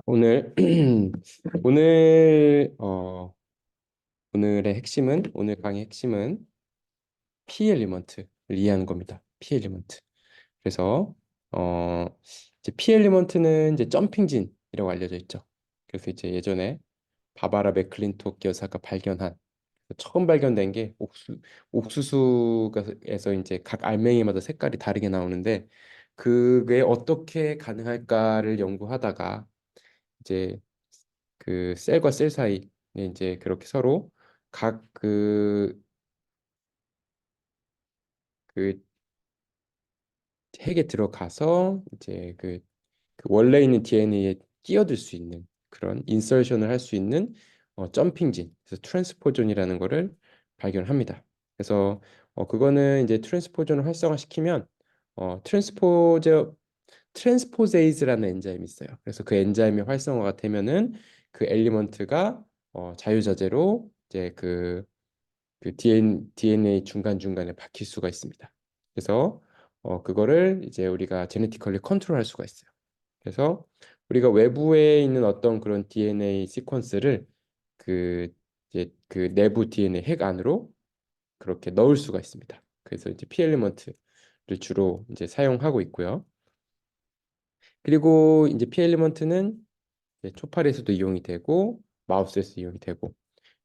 오늘 오늘 오늘의 핵심은 오늘 강의 핵심은 P 엘리먼트를 이해하는 겁니다. P 엘리먼트. 그래서 어 이제 P 엘리먼트는 이제 점핑진이라고 알려져 있죠. 그래서 이제 예전에 바바라 맥클린토크 여사가 발견한 처음 발견된 게 옥수수에서 이제 각 알맹이마다 색깔이 다르게 나오는데 그게 어떻게 가능할까를 연구하다가 이제 그 셀과 셀 사이에 이제 그렇게 서로 각 그 핵에 들어가서 이제 그 원래 있는 DNA에 끼어들 수 있는 그런 인설션을 할 수 있는 점핑진, 그래서 트랜스포존이라는 거를 발견합니다. 그래서 그거는 이제 트랜스포존을 활성화시키면 트랜스포제이즈라는 엔자임이 있어요. 그래서 그 엔자임이 활성화가 되면은 그 엘리먼트가 자유자재로 이제 그 DNA 중간중간에 박힐 수가 있습니다. 그래서 그거를 이제 우리가 제네티컬리 컨트롤할 수가 있어요. 그래서 우리가 외부에 있는 어떤 그런 DNA 시퀀스를 그 이제 그 내부 DNA 핵 안으로 그렇게 넣을 수가 있습니다. 그래서 이제 P 엘리먼트를 주로 이제 사용하고 있고요. 그리고 이제 P 엘리먼트는 초파리에서도 이용이 되고 마우스에서 이용이 되고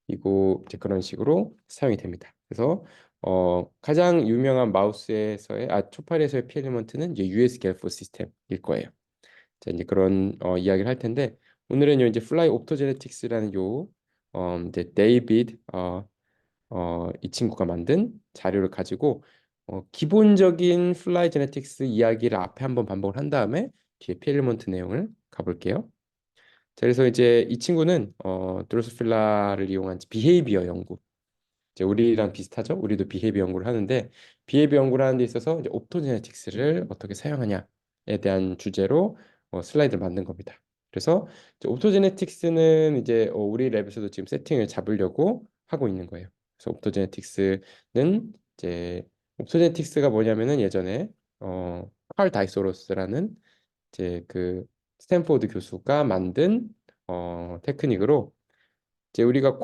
그리고 이제 그런 식으로 사용이 됩니다. 그래서 가장 유명한 마우스에서의 초파리에서의 P 엘리먼트는 이제 US 갤포 시스템일 거예요. 자, 이제 그런 이야기를 할 텐데 오늘은요 이제 플라이 옵토제네틱스라는 이제 데이비드 이 친구가 만든 자료를 가지고 기본적인 플라이 제네틱스 이야기를 앞에 한번 반복을 한 다음에 뒤에 P 엘리먼트 내용을 가볼게요. 자, 그래서 이제 이 친구는 드로소필라를 이용한 비헤이비어 연구. 이제 우리랑 비슷하죠? 우리도 비헤이비어 연구를 하는데 비헤이비어 연구를 하는 데 있어서 이제 옵토제네틱스를 어떻게 사용하냐에 대한 주제로 슬라이드를 만든 겁니다. 그래서 이제 옵토제네틱스는 이제 우리 랩에서도 지금 세팅을 잡으려고 하고 있는 거예요. 그래서 옵토제네틱스는 이제 옵토제네틱스가 뭐냐면은 예전에 칼 다이소로스라는 이제 그 스탠포드 교수가 만든 테크닉으로 이제 우리가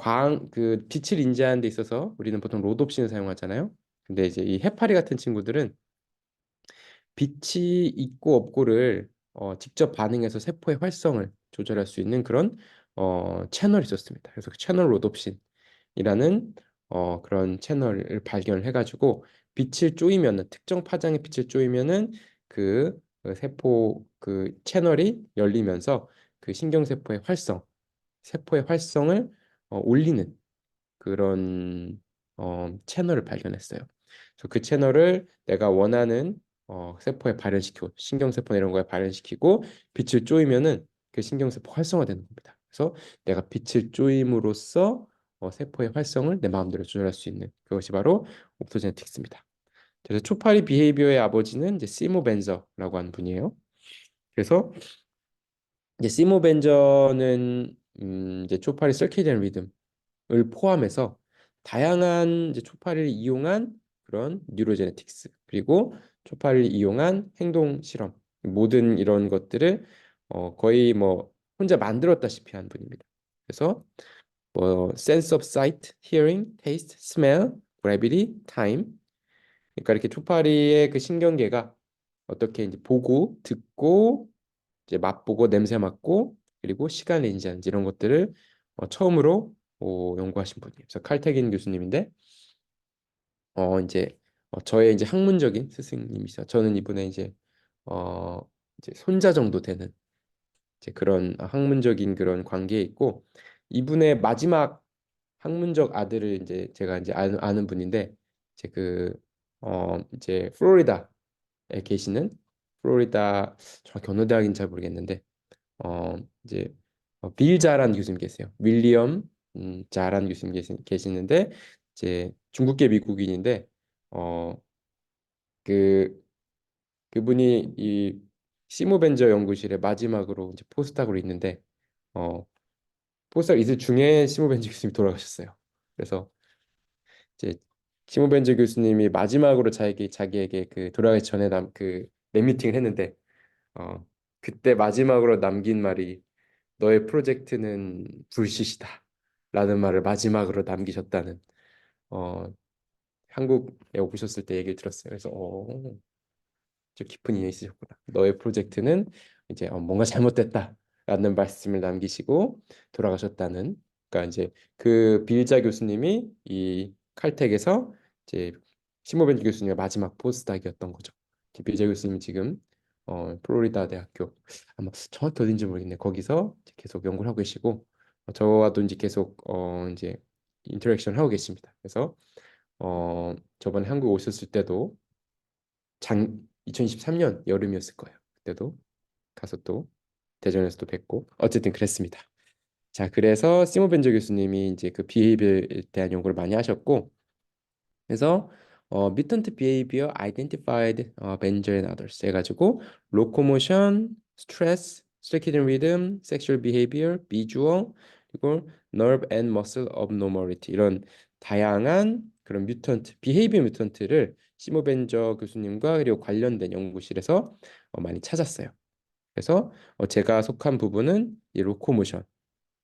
그 빛을 인지하는 데 있어서 우리는 보통 로드옵신을 사용하잖아요. 근데 이제 이 해파리 같은 친구들은 빛이 있고 없고를 직접 반응해서 세포의 활성을 조절할 수 있는 그런 채널이 있었습니다. 그래서 그 채널 로드옵신이라는 그런 채널을 발견을 해가지고 빛을 쪼이면은 특정 파장의 빛을 쪼이면은 그 세포 그 채널이 열리면서 그 신경세포의 세포의 활성을 올리는 그런 채널을 발견했어요. 그래서 그 채널을 내가 원하는 세포에 발현시키고 신경세포 이런 거에 발현시키고 빛을 쪼이면은 그 신경세포 활성화되는 겁니다. 그래서 내가 빛을 쪼임으로써 세포의 활성을 내 마음대로 조절할 수 있는 그것이 바로 옵토제네틱스입니다. 그래서 초파리 비헤이비어의 아버지는 이제 시모 벤저라고 하는 분이에요. 그래서 이제 시모 벤저는 이제 초파리 서케이디안 리듬 을 포함해서 다양한 이제 초파리를 이용한 그런 뉴로제네틱스 그리고 초파리를 이용한 행동 실험 모든 이런 것들을 거의 뭐 혼자 만들었다시피 한 분입니다. 그래서 뭐 sense of sight, hearing, taste, smell, gravity, time 그러니까 이렇게 초파리의 그 신경계가 어떻게 이제 보고 듣고 이제 맛보고 냄새 맡고 그리고 시간을 인지하는지 이런 것들을 처음으로 연구하신 분이에요. 그래서 칼테긴 교수님인데 이제 저의 이제 학문적인 스승님이시죠. 저는 이분의 어 이제 손자 정도 되는 이제 그런 학문적인 그런 관계에 있고 이분의 마지막 학문적 아들을 이제 제가 이제 아는 분인데 이제 이제 플로리다에 계시는 플로리다 정확히 어느 대학인지 잘 모르겠는데 어 이제 빌 자란 교수님 계세요. 윌리엄 자란 교수님 계시는데 이제 중국계 미국인인데 어 그 그분이 이 시모벤저 연구실에 마지막으로 이제 포스닥으로 있는데 어 포스닥 있을 중에 시모벤저 교수님이 돌아가셨어요. 그래서 이제 시모벤저 교수님이 마지막으로 자기에게 그 돌아가기 전에 남 그 랩미팅을 했는데 어 그때 마지막으로 남긴 말이 너의 프로젝트는 불시시다. 라는 말을 마지막으로 남기셨다는 어, 한국에 오셨을 때 얘기를 들었어요. 그래서 좀 깊은 인연이 있으셨구나. 너의 프로젝트는 이제 뭔가 잘못됐다라는 말씀을 남기시고 돌아가셨다는. 그러니까 이제 그 빌자 교수님이 이 칼텍에서 이제 시모벤지 교수님의 마지막 포스닥이었던 거죠. 빌자 교수님이 지금 플로리다 대학교 아마 정확히 어딘지 모르겠네. 거기서 이제 계속 연구를 하고 계시고 저와도 이제 계속 이제 인터랙션 하고 계십니다. 그래서 저번에 한국 오셨을 때도 장 2023년 여름이었을 거예요. 그때도 가서 또 대전에서도 뵙고 어쨌든 그랬습니다. 자, 그래서 시모 벤저 교수님이 이제 그 비헤이비어에 대한 연구를 많이 하셨고 그래서 mutant behavior identified Benzer and others 해가지고 locomotion, stress, circadian rhythm, sexual behavior, visual 그리고 nerve and muscle abnormality 이런 다양한 그런 뮤턴트, 비헤이비어 뮤턴트를 시모 벤저 교수님과 그리고 관련된 연구실에서 많이 찾았어요. 그래서 제가 속한 부분은 이 로코모션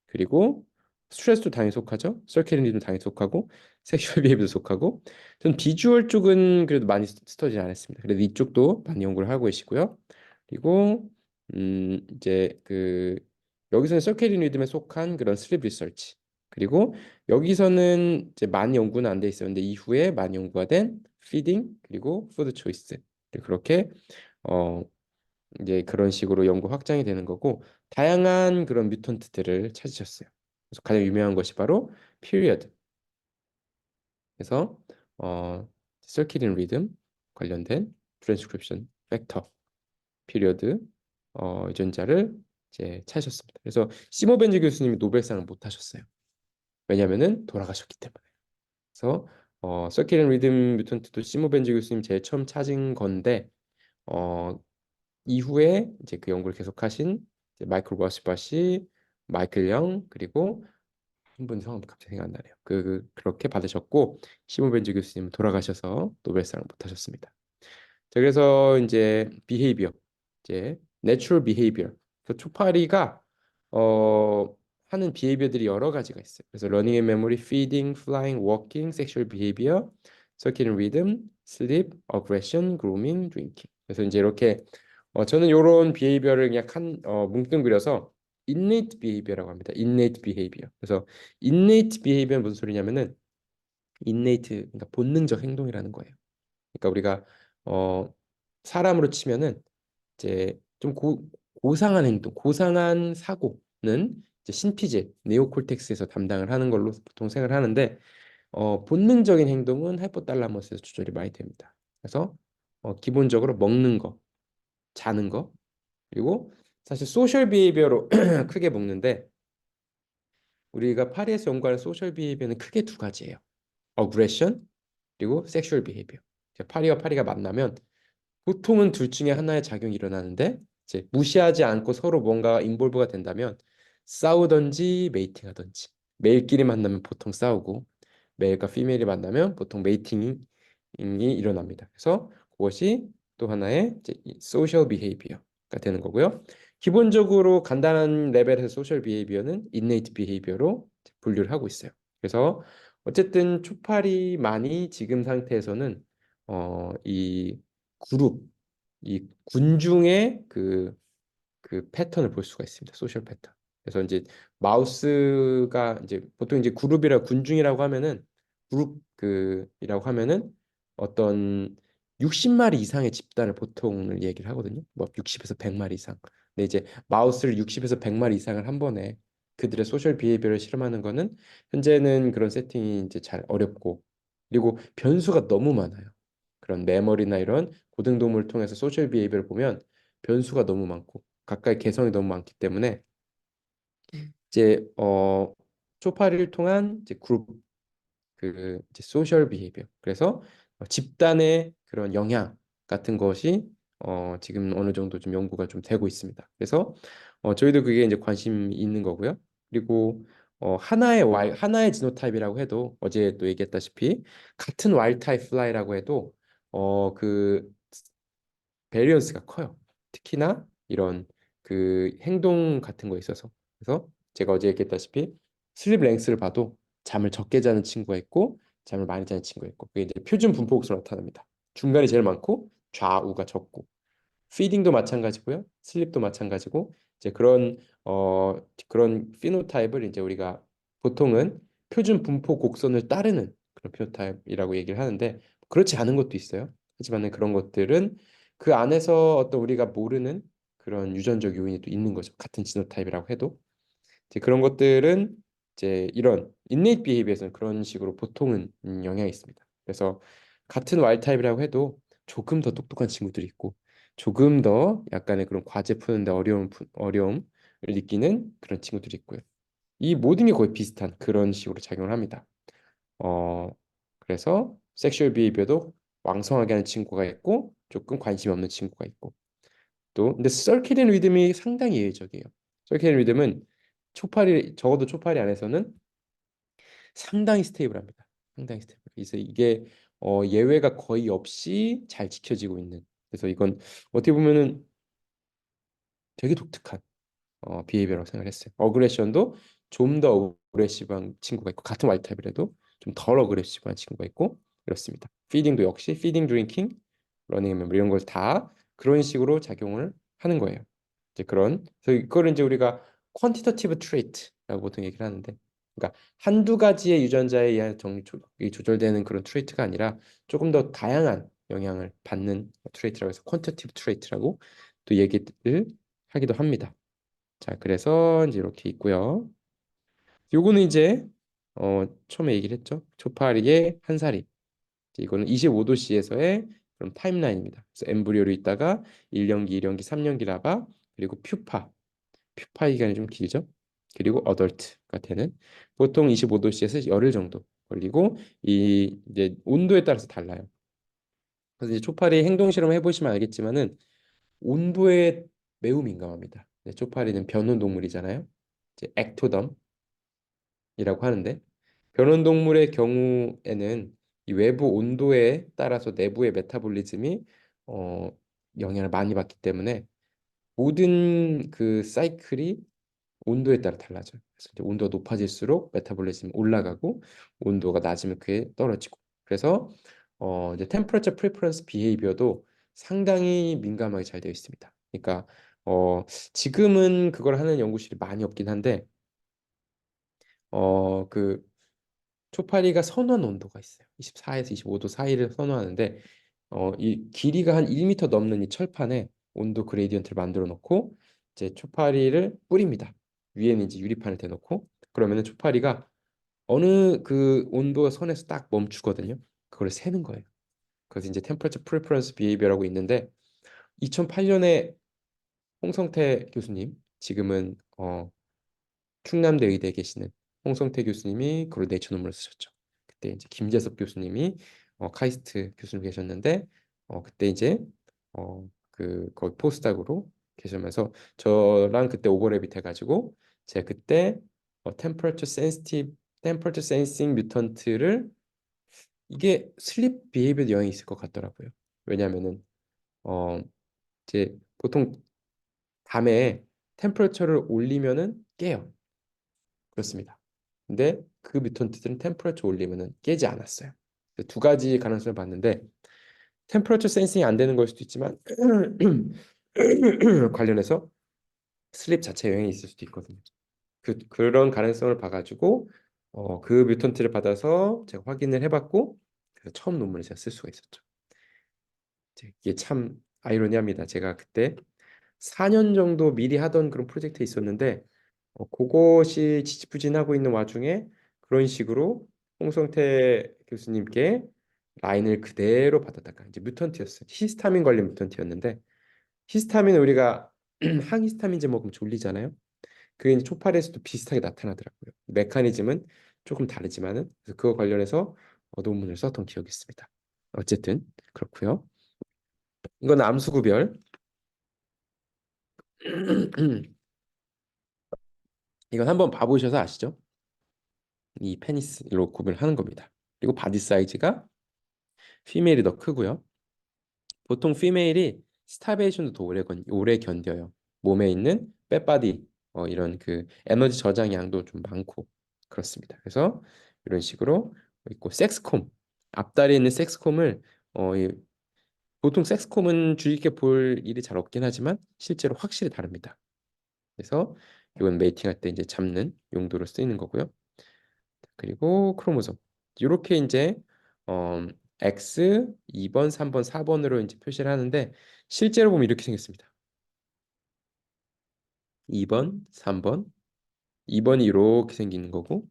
그리고 스트레스도 당연히 속하죠. 서케린리도 당연히 속하고 섹슈얼 비헤비어도 속하고 전 비주얼 쪽은 그래도 많이 스터디 안 했습니다. 그래도 이쪽도 많이 연구를 하고 계시고요. 그리고 이제 그 여기서는 서케린 리듬에 속한 그런 슬립 리서치 그리고 여기서는 이제 많이 연구는 안 돼 있었는데 이후에 많이 연구가 된 피딩 그리고 푸드 초이스 그렇게 어 이제 그런 식으로 연구 확장이 되는 거고 다양한 그런 뮤턴트들을 찾으셨어요. 그래서 가장 유명한 것이 바로 피리어드. 그래서 서키딘 리듬 관련된 트랜스크립션 팩터 피리어드 유전자를 이제 찾으셨습니다. 그래서 시모 벤즈 교수님이 노벨상을 못 하셨어요. 왜냐하면은 돌아가셨기 때문에. 그래서 서키딘 리듬 뮤턴트도 시모 벤즈 교수님 제일 처음 찾은 건데 어, 이후에 이제 그 연구를 계속하신 이제 마이클 워시바시, 마이클 영 그리고 한 분 성함도 갑자기 생각 안 나네요. 그렇게 받으셨고 시모 벤즈 교수님 돌아가셔서 노벨상을 못 하셨습니다. 자, 그래서 이제 비헤이비어 이제 내추럴 비헤이비어 그 초파리가 어 하는 비헤이비어들이 여러 가지가 있어요. 그래서 러닝 앤 메모리, 피딩, 플라잉, 워킹, 섹슈얼 비헤이비어, 서킷 리듬, 슬립, 어그레션, 그루밍, 드링킹. 그래서 이제 이렇게 저는 이런 비헤이비어를 그냥 뭉뚱그려서 innate behavior라고 합니다. innate behavior. 그래서 innate behavior는 무슨 소리냐면은 innate 그러니까 본능적 행동이라는 거예요. 그러니까 우리가 어 사람으로 치면은 이제 좀 고상한 행동, 고상한 사고는 이제 신피질, 네오콜텍스에서 담당을 하는 걸로 보통 생각을 하는데 본능적인 행동은 하이포탈라머스에서 조절이 많이 됩니다. 그래서 기본적으로 먹는 거, 자는 거, 그리고 사실 소셜 비헤이비어로 크게 묶는데 우리가 파리에서 연구하는 소셜 비헤이비어는 크게 두 가지예요. 어그레션 그리고 섹슈얼 비헤이비어. 파리와 파리가 만나면 보통은 둘 중에 하나의 작용이 일어나는데 이제 무시하지 않고 서로 뭔가 인볼브가 된다면 싸우든지 메이팅하든지 메일끼리 만나면 보통 싸우고 메일과 피메일이 만나면 보통 메이팅이 일어납니다. 그래서 그것이 또 하나의 소셜 비헤이비어가 되는 거고요. 기본적으로 간단한 레벨에서 소셜 비헤이비어는 인네이트 비헤이비어로 분류를 하고 있어요. 그래서 어쨌든 초파리만이 지금 상태에서는 이 그룹, 이 군중의 그 패턴을 볼 수가 있습니다. 소셜 패턴. 그래서 이제 마우스가 이제 보통 이제 그룹이라 군중이라고 하면은 그룹 그이라고 하면은 어떤 60마리 이상의 집단을 보통을 얘기를 하거든요. 뭐 60에서 100마리 이상. 근데 이제 마우스를 60에서 100마리 이상을 한 번에 그들의 소셜 비헤이비어를 실험하는 거는 현재는 그런 세팅이 이제 잘 어렵고 그리고 변수가 너무 많아요. 그런 메모리나 이런 고등동물을 통해서 소셜 비헤이비어를 보면 변수가 너무 많고 각각의 개성이 너무 많기 때문에 이제 초파리를 통한 이제 그룹 이제 소셜 비헤이비어 그래서 집단의 그런 영향 같은 것이 지금 어느 정도 좀 연구가 좀 되고 있습니다. 그래서 저희도 그게 이제 관심이 있는 거고요. 그리고 하나의 지노타입이라고 해도 어제 또 얘기했다시피 같은 와일드 타입 플라이라고 해도 그 베리언스가 커요. 특히나 이런 그 행동 같은 거에 있어서 그래서 제가 어제 얘기했다시피 슬립 랭스를 봐도 잠을 적게 자는 친구가 있고 잠을 많이 자는 친구가 있고 그게 이제 표준 분포국수로 나타납니다. 중간이 제일 많고 좌우가 적고 피딩도 마찬가지고요. 슬립도 마찬가지고 이제 그런 피노타입을 이제 우리가 보통은 표준 분포 곡선을 따르는 그런 피노타입이라고 얘기를 하는데 그렇지 않은 것도 있어요. 하지만은 그런 것들은 그 안에서 어떤 우리가 모르는 그런 유전적 요인이 또 있는 거죠. 같은 지노타입이라고 해도 이제 그런 것들은 이제 이런 innate behavior에서는 그런 식으로 보통은 영향이 있습니다. 그래서 같은 Y 타입이라고 해도 조금 더 똑똑한 친구들이 있고 조금 더 약간의 그런 과제 푸는데 어려움을 느끼는 그런 친구들이 있고요. 이 모든 게 거의 비슷한 그런 식으로 작용을 합니다. 어 그래서 섹슈얼 비헤이비어도 왕성하게 하는 친구가 있고 조금 관심 없는 친구가 있고 또 근데 서케디안 리듬이 상당히 예외적이에요. 서케디안 리듬은 초파리 적어도 초파리 안에서는 상당히 스테이블합니다. 상당히 스테이블. 그래서 이게 예외가 거의 없이 잘 지켜지고 있는. 그래서 이건 어떻게 보면은 되게 독특한 비헤이비어라고 생각을 했어요. 어그레션도 좀 더 어그레시브한 친구가 있고 같은 와이 타입이라도 좀 덜 어그레시브한 친구가 있고 이렇습니다. 피딩도 역시 피딩, 드링킹, 러닝 멤버 이런 걸 다 그런 식으로 작용을 하는 거예요. 이제 그래서 이거를 이제 우리가 퀀티터티브 트레이트라고 보통 얘기를 하는데, 그러니까 한두 가지의 유전자에 의한 이 조절되는 그런 트레이트가 아니라 조금 더 다양한 영향을 받는 트레이트라고 해서 퀀티터티브 트레이트라고 또 얘기를 하기도 합니다. 자, 그래서 이제 이렇게 있고요. 요거는 이제 처음에 얘기를 했죠. 초파리의 한 살이. 이거는 25도씨에서의 그럼 타임라인입니다. 그래서 엠브리오로 있다가 1년기, 2년기, 3년기 라바 그리고 퓨파 기간이 좀 길죠. 그리고 어덜트가 되는 보통 25도씨에서 열흘 정도 걸리고 이 이제 온도에 따라서 달라요. 그래서 이제 초파리 행동 실험 해보시면 알겠지만은 온도에 매우 민감합니다. 네, 초파리는 변온 동물이잖아요. 이제 액토덤 이라고 하는데 변온동물의 경우에는 이 외부 온도에 따라서 내부의 메타볼리즘이 어, 영향을 많이 받기 때문에 모든 그 사이클이 온도에 따라 달라져요. 그래서 이제 온도가 높아질수록 메타볼리즘이 올라가고 온도가 낮으면 그게 떨어지고 그래서 이제 temperature preference behavior도 상당히 민감하게 잘 되어 있습니다. 그러니까 지금은 그걸 하는 연구실이 많이 없긴 한데 그 초파리가 선호하는 온도가 있어요. 24에서 25도 사이를 선호하는데 이 길이가 한 1m 넘는 이 철판에 온도 그레디언트를 만들어 놓고 이제 초파리를 뿌립니다. 위에는 이제 유리판을 대놓고 그러면은 초파리가 어느 그 온도 선에서 딱 멈추거든요. 그걸 세는 거예요. 그래서 이제 temperature preference behavior라고 있는데 2008년에 홍성태 교수님 지금은 충남대 의대에 계시는 홍성태 교수님이 그걸 내초 논문을 쓰셨죠. 그때 이제 김재섭 교수님이 카이스트 교수님 계셨는데 그때 이제 거기 포스닥으로 계시면서 저랑 그때 오버랩이 돼가지고 제가 그때 temperature sensing 뮤턴트를 이게 슬립 비헤이비어 영향이 있을 것 같더라고요. 왜냐하면은 어 이제 보통 밤에 템퍼러처를 올리면은 깨요. 그렇습니다. 근데 그 뮤턴트들은 템퍼러처 올리면은 깨지 않았어요. 두 가지 가능성을 봤는데 템퍼러처 센싱이 안 되는 걸 수도 있지만 관련해서 슬립 자체 영향이 있을 수도 있거든요. 그런 가능성을 봐가지고 그 뮤턴트를 받아서 제가 확인을 해봤고 그래서 처음 논문을 제가 쓸 수가 있었죠. 이게 참 아이러니합니다. 제가 그때 4년 정도 미리 하던 그런 프로젝트에 있었는데 그것이 지지부진하고 있는 와중에 그런 식으로 홍성태 교수님께 라인을 그대로 받았다가 이제 뮤턴트였어요. 히스타민 관련 뮤턴트였는데 히스타민은 우리가 항히스타민제 먹으면 졸리잖아요. 그게 이제 초파리에서도 비슷하게 나타나더라고요. 메커니즘은 조금 다르지만은 그래서 그거 관련해서 논문을 썼던 기억이 있습니다. 어쨌든 그렇고요. 이건 암수구별. 이건 한번 봐보셔서 아시죠? 이 페니스로 구별하는 겁니다. 그리고 바디 사이즈가 피메일이 더 크고요. 보통 피메일이 스타베이션도 더 오래 견뎌요. 몸에 있는 이런 그 에너지 저장 양도 좀 많고 그렇습니다. 그래서 이런 식으로 있고 섹스콤 앞다리에 있는 섹스콤을 보통 섹스콤은 주의 깊게 볼 일이 잘 없긴 하지만 실제로 확실히 다릅니다. 그래서 이건 메이팅할 때 이제 잡는 용도로 쓰이는 거고요. 그리고 크로모솜 이렇게 이제 어, X 2번, 3번, 4번으로 이제 표시를 하는데 실제로 보면 이렇게 생겼습니다. 2번, 3번, 2번이 이렇게 생기는 거고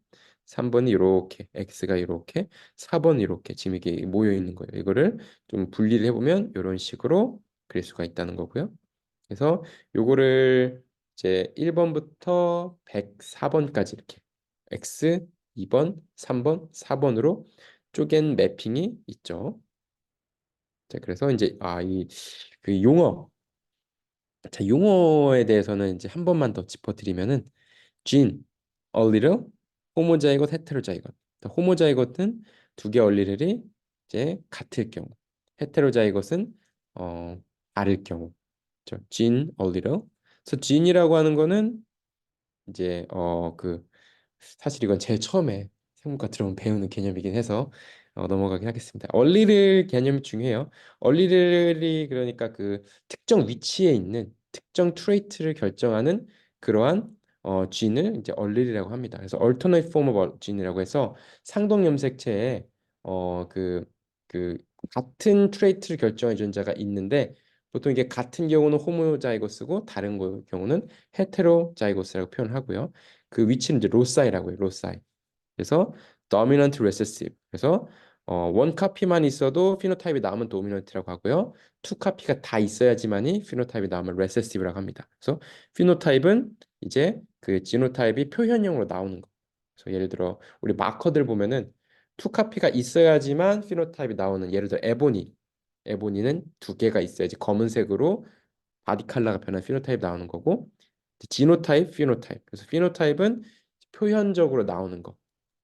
3번이 이렇게 X가 이렇게 4번이 이렇게 지금 이게 모여 있는 거예요. 이거를 좀 분리를 해보면 이런 식으로 그릴 수가 있다는 거고요. 그래서 요거를 이제 1번부터 104번까지 이렇게 X 2번, 3번, 4번으로 쪼갠 매핑이 있죠. 자, 그래서 이제 이 그 용어 자, 용어에 대해서는 이제 한 번만 더 짚어드리면은 gene, allele, 호모자이got, 헤테로자이got. 호모자이것은 두 개 얼리렐이 이제 같을 경우, 헤테로자이것은 어 다를 경우. 그렇죠? gene, allele. 그래서 gene이라고 하는 거는 이제 사실 이건 제일 처음에 생물과 들어온 배우는 개념이긴 해서 넘어가긴 하겠습니다. 얼리를 개념이 중요해요. 얼리를이 그러니까 그 특정 위치에 있는 특정 트레이트를 결정하는 그러한 진을 이제 얼리이라고 합니다. 그래서 alternate form of gene이라고 해서 상동 염색체에 그 같은 트레이트를 결정해 준 자가 있는데 보통 이게 같은 경우는 호모자이고스고 다른 경우는 헤테로자이고스라고 표현하고요. 그 위치는 이제 로사이라고 해요. 로사이. 그래서 dominant recessive. 그래서 원 카피만 있어도 피노타입이 나오면 도미넌트라고 하고요. 투 카피가 다 있어야지만이 피노타입이 나오면 recessive라고 합니다. 그래서 피노타입은 이제 그 지노타입이 표현형으로 나오는 거. 그래서 예를 들어 우리 마커들 보면은 투 카피가 있어야지만 피노타입이 나오는 예를 들어 에보니는 두 개가 있어야지 검은색으로 바디 컬러가 변한 피노타입 나오는 거고 지노타입, 피노타입. 그래서 피노타입은 표현적으로 나오는 거.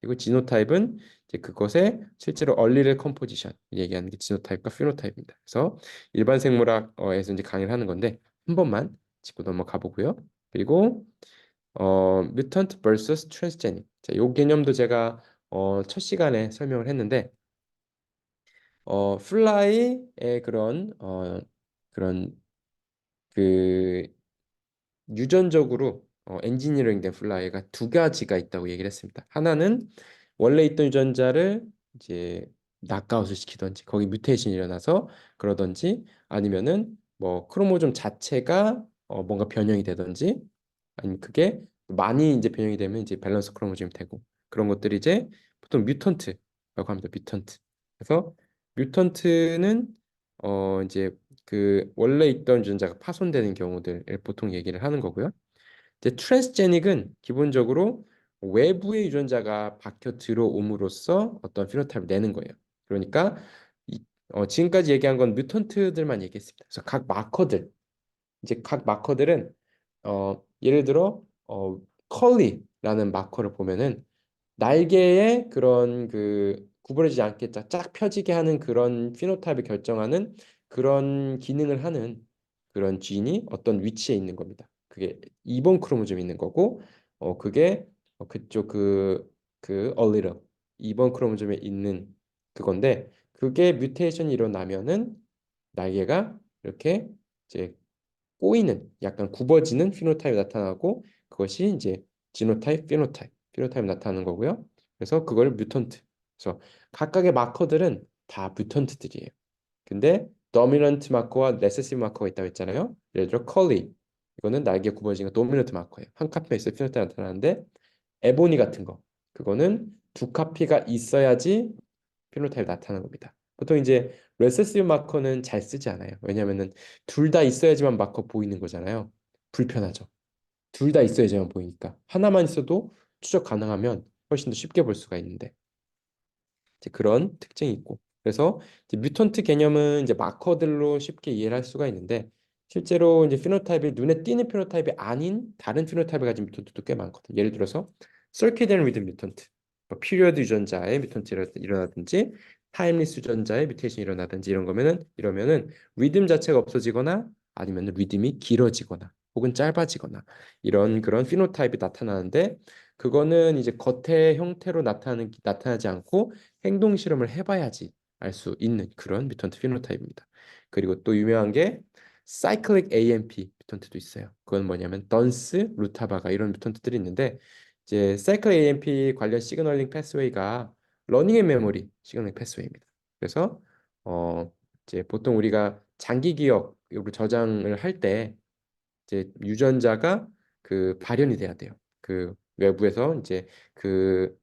그리고 지노타입은 이제 그것의 실제로 얼리를 컴포지션 얘기하는 게 지노타입과 피노타입입니다. 그래서 일반 생물학에서 이제 강의를 하는 건데 한 번만 짚고 넘어가 보고요. 그리고 mutant vs transgenic. 자, 요 개념도 제가 첫 시간에 설명을 했는데 플라이의 그런 그 유전적으로 엔지니어링된 플라이가 두 가지가 있다고 얘기를 했습니다. 하나는 원래 있던 유전자를 이제 낙아웃을 시키던지 거기 뮤테이션이 일어나서 그러던지 아니면은 뭐 크로모좀 자체가 뭔가 변형이 되던지 아니면 그게 많이 이제 변형이 되면 이제 밸런스 크로모즘이 되고 그런 것들이 이제 보통 뮤턴트라고 합니다. 뮤턴트. 그래서 뮤턴트는 이제 그 원래 있던 유전자가 파손되는 경우들을 보통 얘기를 하는 거고요. 이제 트랜스제닉은 기본적으로 외부의 유전자가 박혀 들어옴으로써 어떤 피노타입을 내는 거예요. 그러니까 지금까지 얘기한 건 뮤턴트들만 얘기했습니다. 그래서 각 마커들 이제 각 마커들은 예를 들어 컬리라는 마커를 보면은 날개에 그런 그 구부러지지 않게 쫙 펴지게 하는 그런 피노타입을 결정하는 그런 기능을 하는 그런 진이 어떤 위치에 있는 겁니다. 그게 2번 크로모점이 있는 거고 그게 그쪽 그 얼리러 2번 크로모점에 있는 그건데 그게 뮤테이션이 일어나면은 날개가 이렇게 이제 꼬이는 약간 굽어지는 피노타입이 나타나고 그것이 이제 지노타입, 피노타입 나타나는 거고요. 그래서 그걸 뮤턴트. 그래서 각각의 마커들은 다 뮤턴트들이에요. 근데 도미넌트 마커와 레세시브 마커가 있다고 했잖아요. 예를 들어 컬리 이거는 날개 굽어지는 도미넌트 마커예요. 한 카피가 있어야 피노타입이 나타나는데 에보니 같은 거 그거는 두 카피가 있어야지 피노타입이 나타나는 겁니다. 보통 이제 레세시브 마커는 잘 쓰지 않아요. 왜냐면은 둘 다 있어야지만 마커 보이는 거잖아요. 불편하죠. 둘 다 있어야지만 보이니까. 하나만 있어도 추적 가능하면 훨씬 더 쉽게 볼 수가 있는데 이제 그런 특징이 있고. 그래서 이제 뮤턴트 개념은 이제 마커들로 쉽게 이해를 할 수가 있는데 실제로 이제 피노타입이 눈에 띄는 피노타입이 아닌 다른 피노타입을 가진 뮤턴트도 꽤 많거든요. 예를 들어서 서케디안 리듬 뮤턴트, 뭐 피리어드 유전자의 뮤턴트 일어나든지 타임리스 유전자의 뮤테이션이 일어나든지 이러면은 리듬 자체가 없어지거나 아니면 리듬이 길어지거나 혹은 짧아지거나 이런 그런 피노타입이 나타나는데 그거는 이제 겉의 형태로 나타나지 않고 행동 실험을 해봐야지 알 수 있는 그런 뮤턴트 피노타입입니다. 그리고 또 유명한 게 사이클릭 AMP 뮤턴트도 있어요. 그건 뭐냐면 던스, 루타바가 이런 뮤턴트들이 있는데 이제 사이클릭 AMP 관련 시그널링 패스웨이가 러닝 앤 메모리 시그널링 패스웨이입니다. 그래서 이제 보통 우리가 장기 기억으로 저장을 할 때 이제 유전자가 그 발현이 돼야 돼요. 그 외부에서 이제 그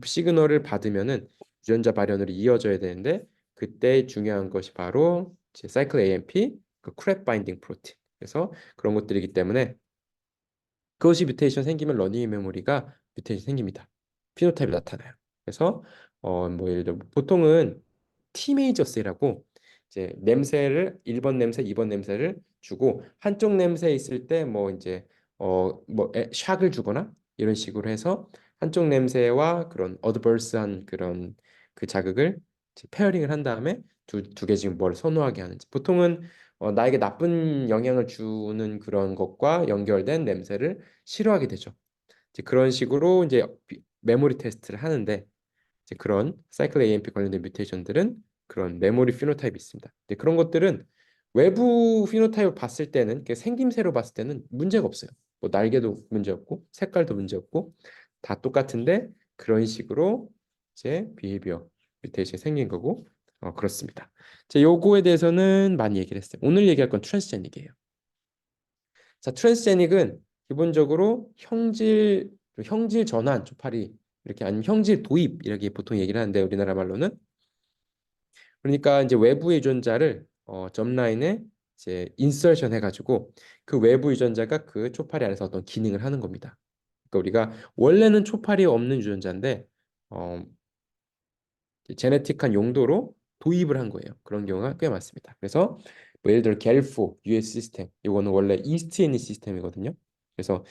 시그널을 받으면은 유전자 발현으로 이어져야 되는데 그때 중요한 것이 바로 이제 사이클 AMP, 그 크랩 바인딩 프로틴. 그래서 그런 것들이기 때문에 그것이 뮤테이션 생기면 러닝 메모리가 뮤테이션 생깁니다. 피노타입이 나타나요. 그래서 뭐 예를 들어 보통은 티메이저스라고 이제 냄새를 1번 냄새, 2번 냄새를 주고 한쪽 냄새 있을 때 뭐 이제 뭐 샥을 주거나 이런 식으로 해서 한쪽 냄새와 그런 어드버스한 그런 그 자극을 이제 페어링을 한 다음에 두 개 지금 뭘 선호하게 하는지 보통은 나에게 나쁜 영향을 주는 그런 것과 연결된 냄새를 싫어하게 되죠. 이제 그런 식으로 이제 메모리 테스트를 하는데 이제 그런 사이클 AMP 관련된 뮤테이션들은 그런 메모리 피노타입이 있습니다. 이제 그런 것들은 외부 피노타입을 봤을 때는 생김새로 봤을 때는 문제가 없어요. 뭐 날개도 문제 없고 색깔도 문제 없고 다 똑같은데 그런 식으로 이제 비헤비어 뮤테이션이 생긴 거고 그렇습니다. 자, 요거에 대해서는 많이 얘기를 했어요. 오늘 얘기할 건 트랜스제닉이에요. 자, 트랜스제닉은 기본적으로 형질 전환 초파리 이렇게 아니면 형질 도입 이렇게 보통 얘기를 하는데 우리나라 말로는 그러니까 이제 외부 유전자를 점라인에 이제 인서션 해가지고 그 외부 유전자가 그 초파리 안에서 어떤 기능을 하는 겁니다. 그러니까 우리가 원래는 초파리 없는 유전자인데 어, 제네틱한 용도로 도입을 한 거예요. 그런 경우가 꽤 많습니다. 그래서 뭐 예를 들어 겔포 US 시스템 이거는 원래 이스트에 있는 시스템이거든요. 그래서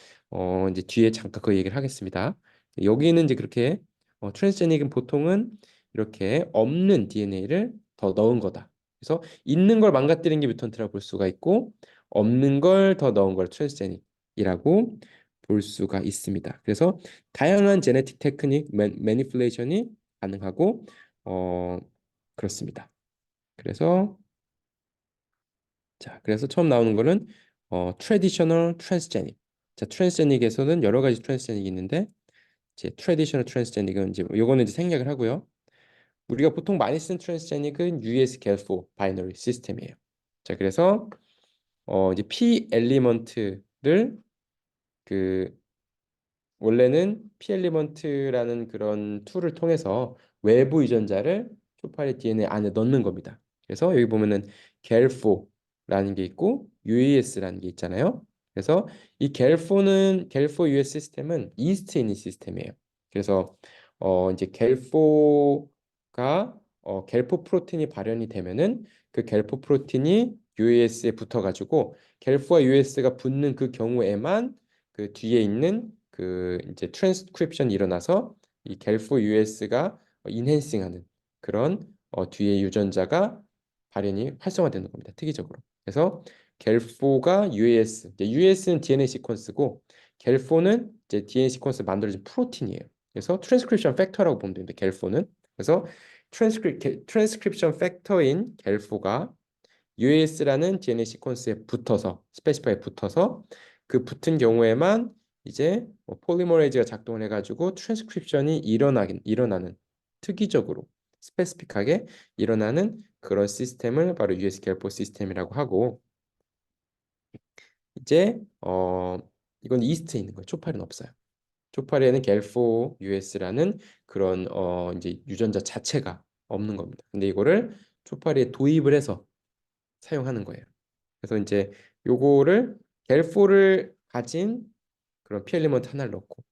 이제 뒤에 잠깐 그 얘기를 하겠습니다. 여기는 이제 그렇게 트랜스제닉은 보통은 이렇게 없는 DNA를 더 넣은 거다. 그래서 있는 걸 망가뜨린 게 뮤턴트라고 볼 수가 있고 없는 걸 더 넣은 걸 트랜스제닉이라고 볼 수가 있습니다. 그래서 다양한 제네틱 테크닉 매니플레이션이 가능하고 어, 그렇습니다. 그래서 그래서 처음 나오는 거는 트래디셔널 트랜스제닉. 자, 트랜스제닉에서는 여러 가지 트랜스제닉이 있는데 이제 트래디셔널 트랜스제닉은 이제 요거는 이제 생략을 하고요. 우리가 보통 많이 쓰는 트랜스제닉은 US-겔4 바이너리 시스템이에요. 자, 그래서 이제 P 엘리먼트를 그 원래는 P-엘리먼트라는 그런 툴을 통해서 외부 유전자를 초파리 DNA 안에 넣는 겁니다. 그래서 여기 보면은 겔4라는 게 있고 UES라는 게 있잖아요. 그래서 이 겔4 US 시스템은 이스트에 있는 시스템이에요. 그래서 이제 겔4가 겔포 프로틴이 발현이 되면은 그 겔포 프로틴이 UES에 붙어가지고 겔4와 UES가 붙는 그 경우에만 그 뒤에 있는 그 이제 트랜스크립션이 일어나서 이 겔포 US가 인핸싱하는 그런 뒤에 유전자가 발현이 활성화되는 겁니다. 특이적으로. 그래서 겔포가 UAS, 이제 UAS는 DNA 시퀀스고 겔포는 이제 DNA 시퀀스 만들어진 프로틴이에요. 그래서 트랜스크립션 팩터라고 보면 됩니다. 겔포는. 그래서 트랜스크립션 팩터인 겔포가 UAS라는 DNA 시퀀스에 붙어서 스페시파이에 붙어서 그 붙은 경우에만 이제 폴리머레이즈가 작동을 해가지고 트랜스크립션이 일어나는 특이적으로 스페시픽하게 일어나는 그런 시스템을 바로 US 겔포 시스템이라고 하고 이제 이건 이스트에 있는 거예요. 초파리는 없어요. 초파리에는 겔포 US라는 그런 이제 유전자 자체가 없는 겁니다. 근데 이거를 초파리에 도입을 해서 사용하는 거예요. 그래서 이제 요거를 겔포를 가진 그런 피 엘리먼트 하나를 넣고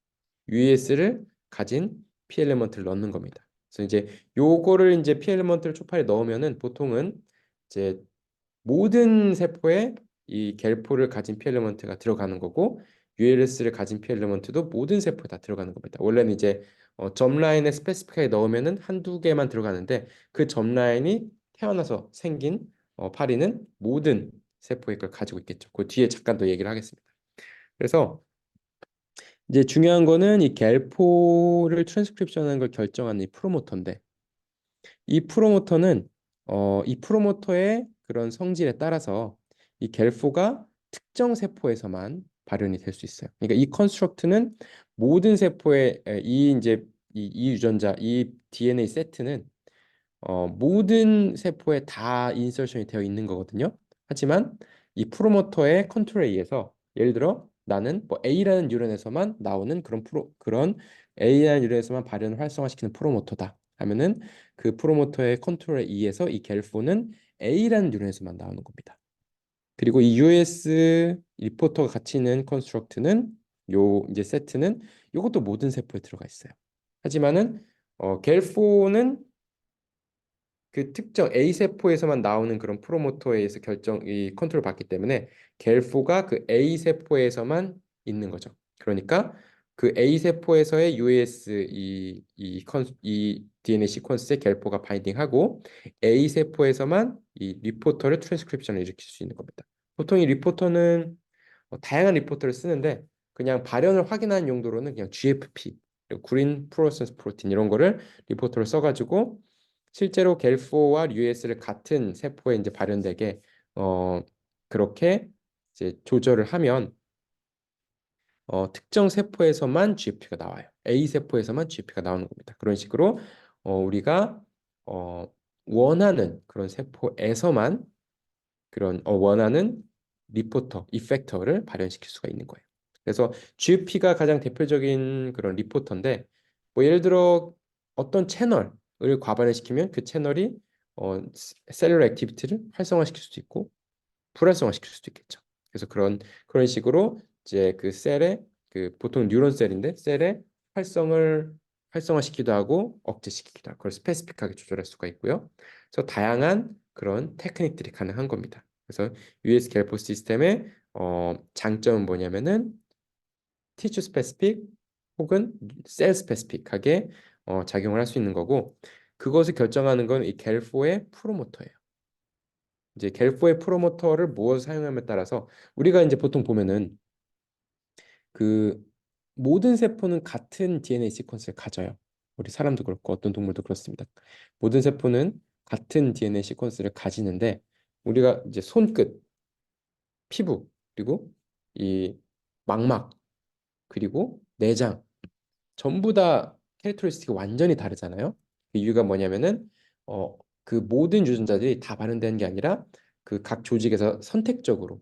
UES를 가진 피 엘리먼트를 넣는 겁니다. 그래서 이제 요거를 이제 피 엘리먼트를 초파에 넣으면은 보통은 이제 모든 세포에 이 겔포를 가진 피 엘리먼트가 들어가는 거고 ULS를 가진 피 엘리먼트도 모든 세포에 다 들어가는 겁니다. 원래는 이제 점라인에 스페시픽하게 넣으면은 한두 개만 들어가는데 그 점라인이 태어나서 생긴 파리는 모든 세포의 걸 가지고 있겠죠. 그 뒤에 잠깐 더 얘기를 하겠습니다. 그래서 이제 중요한 거는 이 갤포를 트랜스크립션하는 걸 결정하는 이 프로모터인데 이 프로모터는 이 프로모터의 그런 성질에 따라서 이 갤포가 특정 세포에서만 발현이 될 수 있어요. 그러니까 이 컨스트럭트는 모든 세포에 이 이제 이 유전자 이 DNA 세트는 모든 세포에 다 인서션이 되어 있는 거거든요. 하지만 이 프로모터의 컨트롤에 의해서 예를 들어 나는 뭐 A라는 뉴런에서만 나오는 그런 A라는 뉴런에서만 발현을 활성화시키는 프로모터다 하면은 그 프로모터의 컨트롤에 의해서 이 갤포는 A라는 뉴런에서만 나오는 겁니다. 그리고 이 US 리포터가 같이 있는 컨스트럭트는 요 이제 세트는 이것도 모든 세포에 들어가 있어요. 하지만은 갤포는 그 특정 A 세포에서만 나오는 그런 프로모터에 의해서 이 컨트롤 받기 때문에 갤포가 그 A 세포에서만 있는 거죠. 그러니까 그 A 세포에서의 US 이 DNA 시퀀스에 갤포가 바인딩하고 A 세포에서만 이 리포터를 트랜스크립션을 일으킬 수 있는 겁니다. 보통 이 리포터는 다양한 리포터를 쓰는데 그냥 발현을 확인하는 용도로는 그냥 GFP, 그린 플루로센스 프로틴 이런 거를 리포터를 써가지고 실제로 갤포와 US를 같은 세포에 이제 발현되게 어 그렇게 이제 조절을 하면 특정 세포에서만 GFP가 나와요. A 세포에서만 GFP가 나오는 겁니다. 그런 식으로 우리가 어, 원하는 그런 세포에서만 그런 원하는 리포터, 이펙터를 발현시킬 수가 있는 거예요. 그래서 GFP가 가장 대표적인 그런 리포터인데 뭐 예를 들어 어떤 채널을 과반을 시키면 그 채널이 셀룰러 액티비티를 활성화시킬 수도 있고 불활성화시킬 수도 있겠죠. 그래서 그런 식으로 이제 그 셀의 그 보통 뉴런 셀인데 셀의 활성을 활성화시키기도 하고 억제시키기도 하고 그걸 스페시픽하게 조절할 수가 있고요. 그래서 다양한 그런 테크닉들이 가능한 겁니다. 그래서 US 갤포 시스템의 장점은 뭐냐면은 티슈 스페시픽 혹은 셀 스페시픽하게 작용을 할 수 있는 거고 그것을 결정하는 건 이 갤포의 프로모터예요. 이제 갤포의 프로모터를 무엇을 사용함에 따라서 우리가 이제 보통 보면은 그 모든 세포는 같은 DNA 시퀀스를 가져요. 우리 사람도 그렇고 어떤 동물도 그렇습니다. 모든 세포는 같은 DNA 시퀀스를 가지는데 우리가 이제 손끝, 피부, 그리고 이 망막, 그리고 내장 전부 다 캐릭터리스틱이 완전히 다르잖아요. 그 이유가 뭐냐면은 그 모든 유전자들이 다 발현되는 게 아니라 그 각 조직에서 선택적으로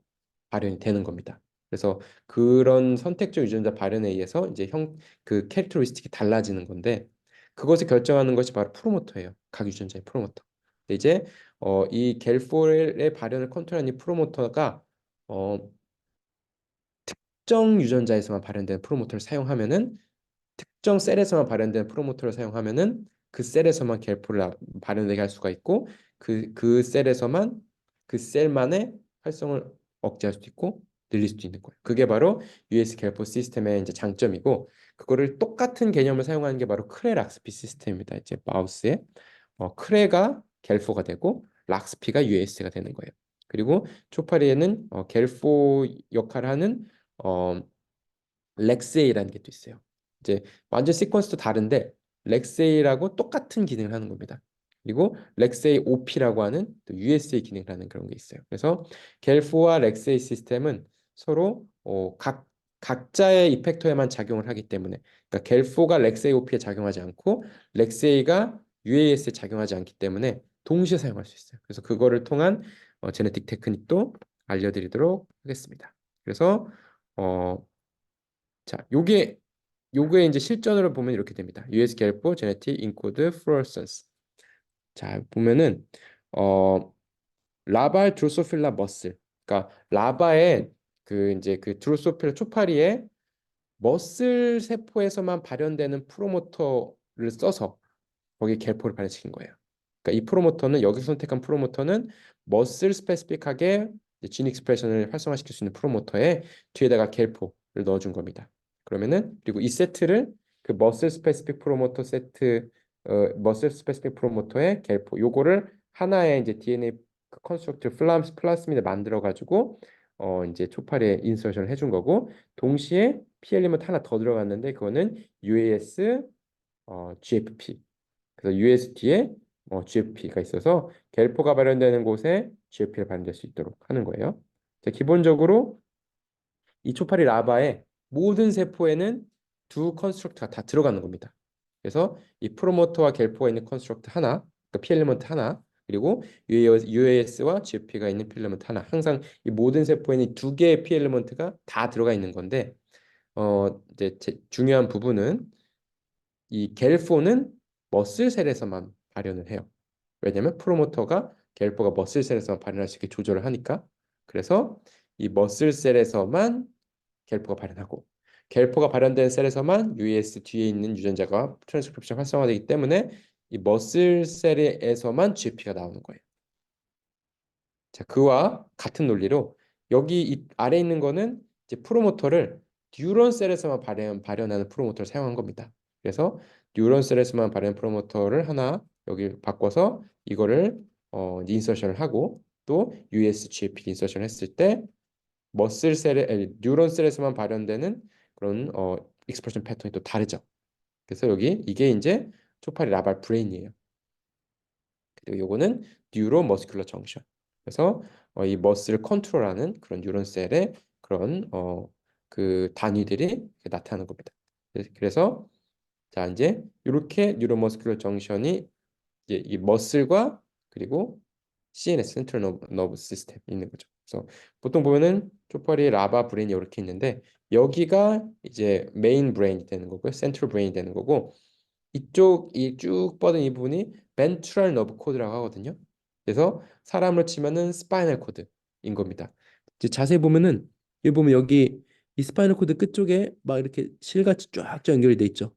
발현이 되는 겁니다. 그래서 그런 선택적 유전자 발현에 의해서 이제 그 캐릭터리스틱이 달라지는 건데 그것을 결정하는 것이 바로 프로모터예요. 각 유전자의 프로모터. 근데 이제 이 갤폴의 발현을 컨트롤하는 이 프로모터가 어, 특정 유전자에서만 발현되는 프로모터를 사용하면은 특정 셀에서만 발현된 프로모터를 사용하면은 그 셀에서만 발현되게 할 수가 있고 그 셀에서만 그 셀만의 활성을 억제할 수도 있고 늘릴 수도 있는 거예요. 그게 바로 US 갤포 시스템의 이제 장점이고 그거를 똑같은 개념을 사용하는 게 바로 크레 락스피 시스템입니다. 이제 마우스에 크레가 갤포가 되고 락스피가 US가 되는 거예요. 그리고 초파리에는 갤포 역할을 하는 어, 렉세이라는 게 또 있어요. 이제 완전 시퀀스도 다른데 렉세이라고 똑같은 기능을 하는 겁니다. 그리고 렉세이 OP라고 하는 또 USA 기능을 하는 그런 게 있어요. 그래서 갤프와 렉세이 시스템은 서로 각자의 이펙터에만 작용을 하기 때문에 그러니까 갤포가 렉세이 OP에 작용하지 않고 렉세이가 UAS에 작용하지 않기 때문에 동시에 사용할 수 있어요. 그래서 그거를 통한 제네틱 테크닉도 알려드리도록 하겠습니다. 그래서 어, 자, 요게 이제 실전으로 보면 이렇게 됩니다. US 갤포 제네틱 인코드 플루로센스. 자, 보면은 어 라발 드로소필라 머슬. 그러니까 라바의 그 이제 그 드로소필라 초파리의 머슬 세포에서만 발현되는 프로모터를 써서 거기에 갤포를 발현시킨 거예요. 그러니까 이 프로모터는 여기서 선택한 프로모터는 머슬 스페시픽하게 진 익스프레션을 활성화시킬 수 있는 프로모터에 뒤에다가 갤포를 넣어준 겁니다. 그러면은 그리고 이 세트를 그 머슬 스페시픽 프로모터에 갤포 요거를 하나의 이제 DNA 그 컨스트럭트 플라스미드 만들어 가지고 이제 초파리에 인서션을 해준 거고, 동시에 P 엘리먼트 하나 더 들어갔는데 그거는 UAS GFP. 그래서 USD에 GFP가 있어서 겔포가 발현되는 곳에 GFP가 발현될 수 있도록 하는 거예요. 자, 기본적으로 이 초파리 라바의 모든 세포에는 두 컨스트럭트가 다 들어가는 겁니다. 그래서 이 프로모터와 겔포가 있는 컨스트럭트 하나, 그러니까 필리먼트 하나, 그리고 UAS와 GFP가 있는 필리먼트 하나. 항상 이 모든 세포에는 두 개의 필리먼트가 다 들어가 있는 건데, 이제 중요한 부분은 이 겔포는 머슬셀에서만 발현을 해요. 왜냐면 프로모터가 겔포가 머슬셀에서만 발현할 수 있게 조절을 하니까. 그래서 이 머슬셀에서만 겔포가 발현하고, 겔포가 발현된 셀에서만 US 뒤에 있는 유전자가 트랜스크립션 활성화되기 때문에 이 머슬셀에서만 GFP가 나오는 거예요. 자, 그와 같은 논리로 여기 이 아래 있는 거는 이제 프로모터를 뉴런 셀에서만 발현하는 프로모터를 사용한 겁니다. 그래서 뉴런 셀에서만 발현 프로모터를 하나 여기 바꿔서 이거를 인서션을 하고, 또 USGFP 인서션 했을 때 뉴런 셀에서만 발현되는 그런 익스프레션 패턴이 또 다르죠. 그래서 여기 이게 이제 초파리 라발 브레인이에요. 그리고 요거는 뉴로 머스큘러 정션. 그래서 이 머슬을 컨트롤하는 그런 뉴런 셀의 그런 그 단위들이 나타나는 겁니다. 그래서 자, 이제 이렇게 뉴로 머스큘러 정션이 이제 이 머슬과 그리고 CNS 센트럴 너브 시스템이 있는 거죠. 그래서 보통 보면은 쪽발이 라바 브레인이 이렇게 있는데, 여기가 이제 메인 브레인이 되는 거고요, 센트럴 브레인이 되는 거고, 이쪽 이 쭉 뻗은 이 부분이 벤트럴 너브 코드라고 하거든요. 그래서 사람으로 치면은 스파이널 코드인 겁니다. 이제 자세히 보면은 여기 보면 여기 이 스파이널 코드 끝쪽에 막 이렇게 실같이 쫙쫙 연결이 돼 있죠.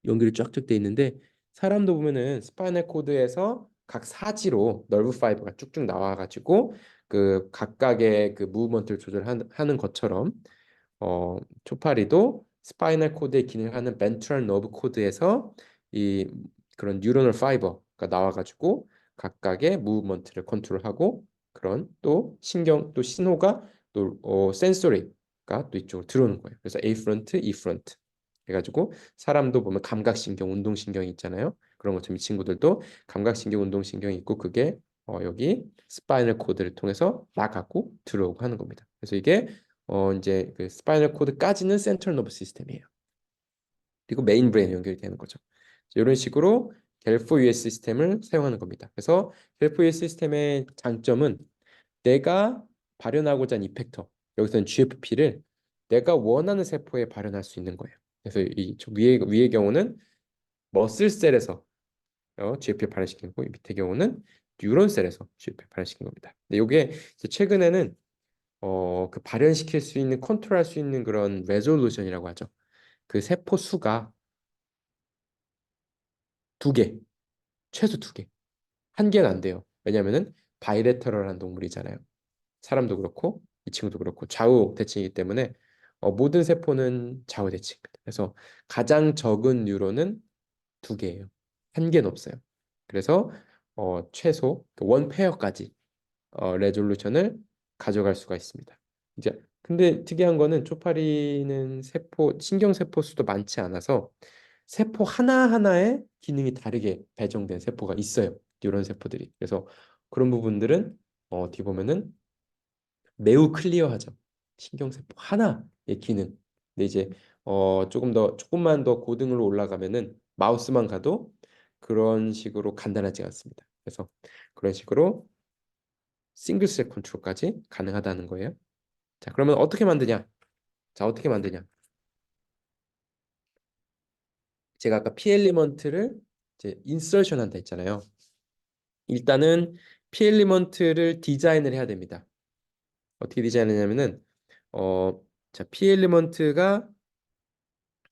연결이 쫙쫙 돼 있는데, 사람도 보면은 스파이널 코드에서 각 사지로 nerve fiber가 쭉쭉 나와가지고 그 각각의 그 무브먼트를 조절하는 것처럼 초파리도 스파이널 코드의 기능을 하는 벤트럴 너브 코드에서 이 그런 뉴로널 파이버가 나와가지고 각각의 무브먼트를 컨트롤하고, 그런 또 신경 또 신호가 또 센소리가 또 이쪽으로 들어오는 거예요. 그래서 A 프런트, E 프런트 해가지고, 사람도 보면 감각신경, 운동신경이 있잖아요. 그런 것처럼 이 친구들도 감각신경, 운동신경이 있고, 그게 여기 스파이널 코드를 통해서 나가고 들어오고 하는 겁니다. 그래서 이게 이제 그 스파이널 코드까지는 센트럴 너브 시스템이에요. 그리고 메인 브레인 연결이 되는 거죠. 이런 식으로 겔포 US 시스템을 사용하는 겁니다. 그래서 겔포 US 시스템의 장점은 내가 발현하고자 하는 이펙터, 여기서는 GFP를 내가 원하는 세포에 발현할 수 있는 거예요. 그래서 이 위의 경우는 머슬셀에서 GFP 발현시키는 거고, 이 밑의 경우는 뉴런셀에서 GFP 발현시키는 겁니다. 근데 이게 최근에는 그 발현시킬 수 있는 컨트롤할 수 있는 그런 레졸루션이라고 하죠. 그 세포 수가 두 개, 최소 두 개. 한 개는 안 돼요. 왜냐면은 바이레터럴한 동물이잖아요. 사람도 그렇고 이 친구도 그렇고 좌우 대칭이기 때문에 모든 세포는 좌우 대칭입니다. 그래서 가장 적은 뉴런은 두 개예요. 한 개는 없어요. 그래서 최소 원 페어까지 레졸루션을 가져갈 수가 있습니다. 이제 근데 특이한 거는 초파리는 신경 세포 수도 많지 않아서 세포 하나하나에 기능이 다르게 배정된 세포가 있어요. 뉴런 세포들이. 그래서 그런 부분들은 어떻게 보면은 매우 클리어하죠. 신경세포 하나의 기능. 근데 이제 조금만 더 고등으로 올라가면은 마우스만 가도 그런 식으로 간단하지 않습니다. 그래서 그런 식으로 싱글셀 컨트롤까지 가능하다는 거예요. 자, 그러면 어떻게 만드냐? 자, 어떻게 만드냐? 제가 아까 P 엘리먼트를 이제 인서션 한다 했잖아요. 일단은 P 엘리먼트를 디자인을 해야 됩니다. 어떻게 디자인하냐면은 자, P 엘리먼트가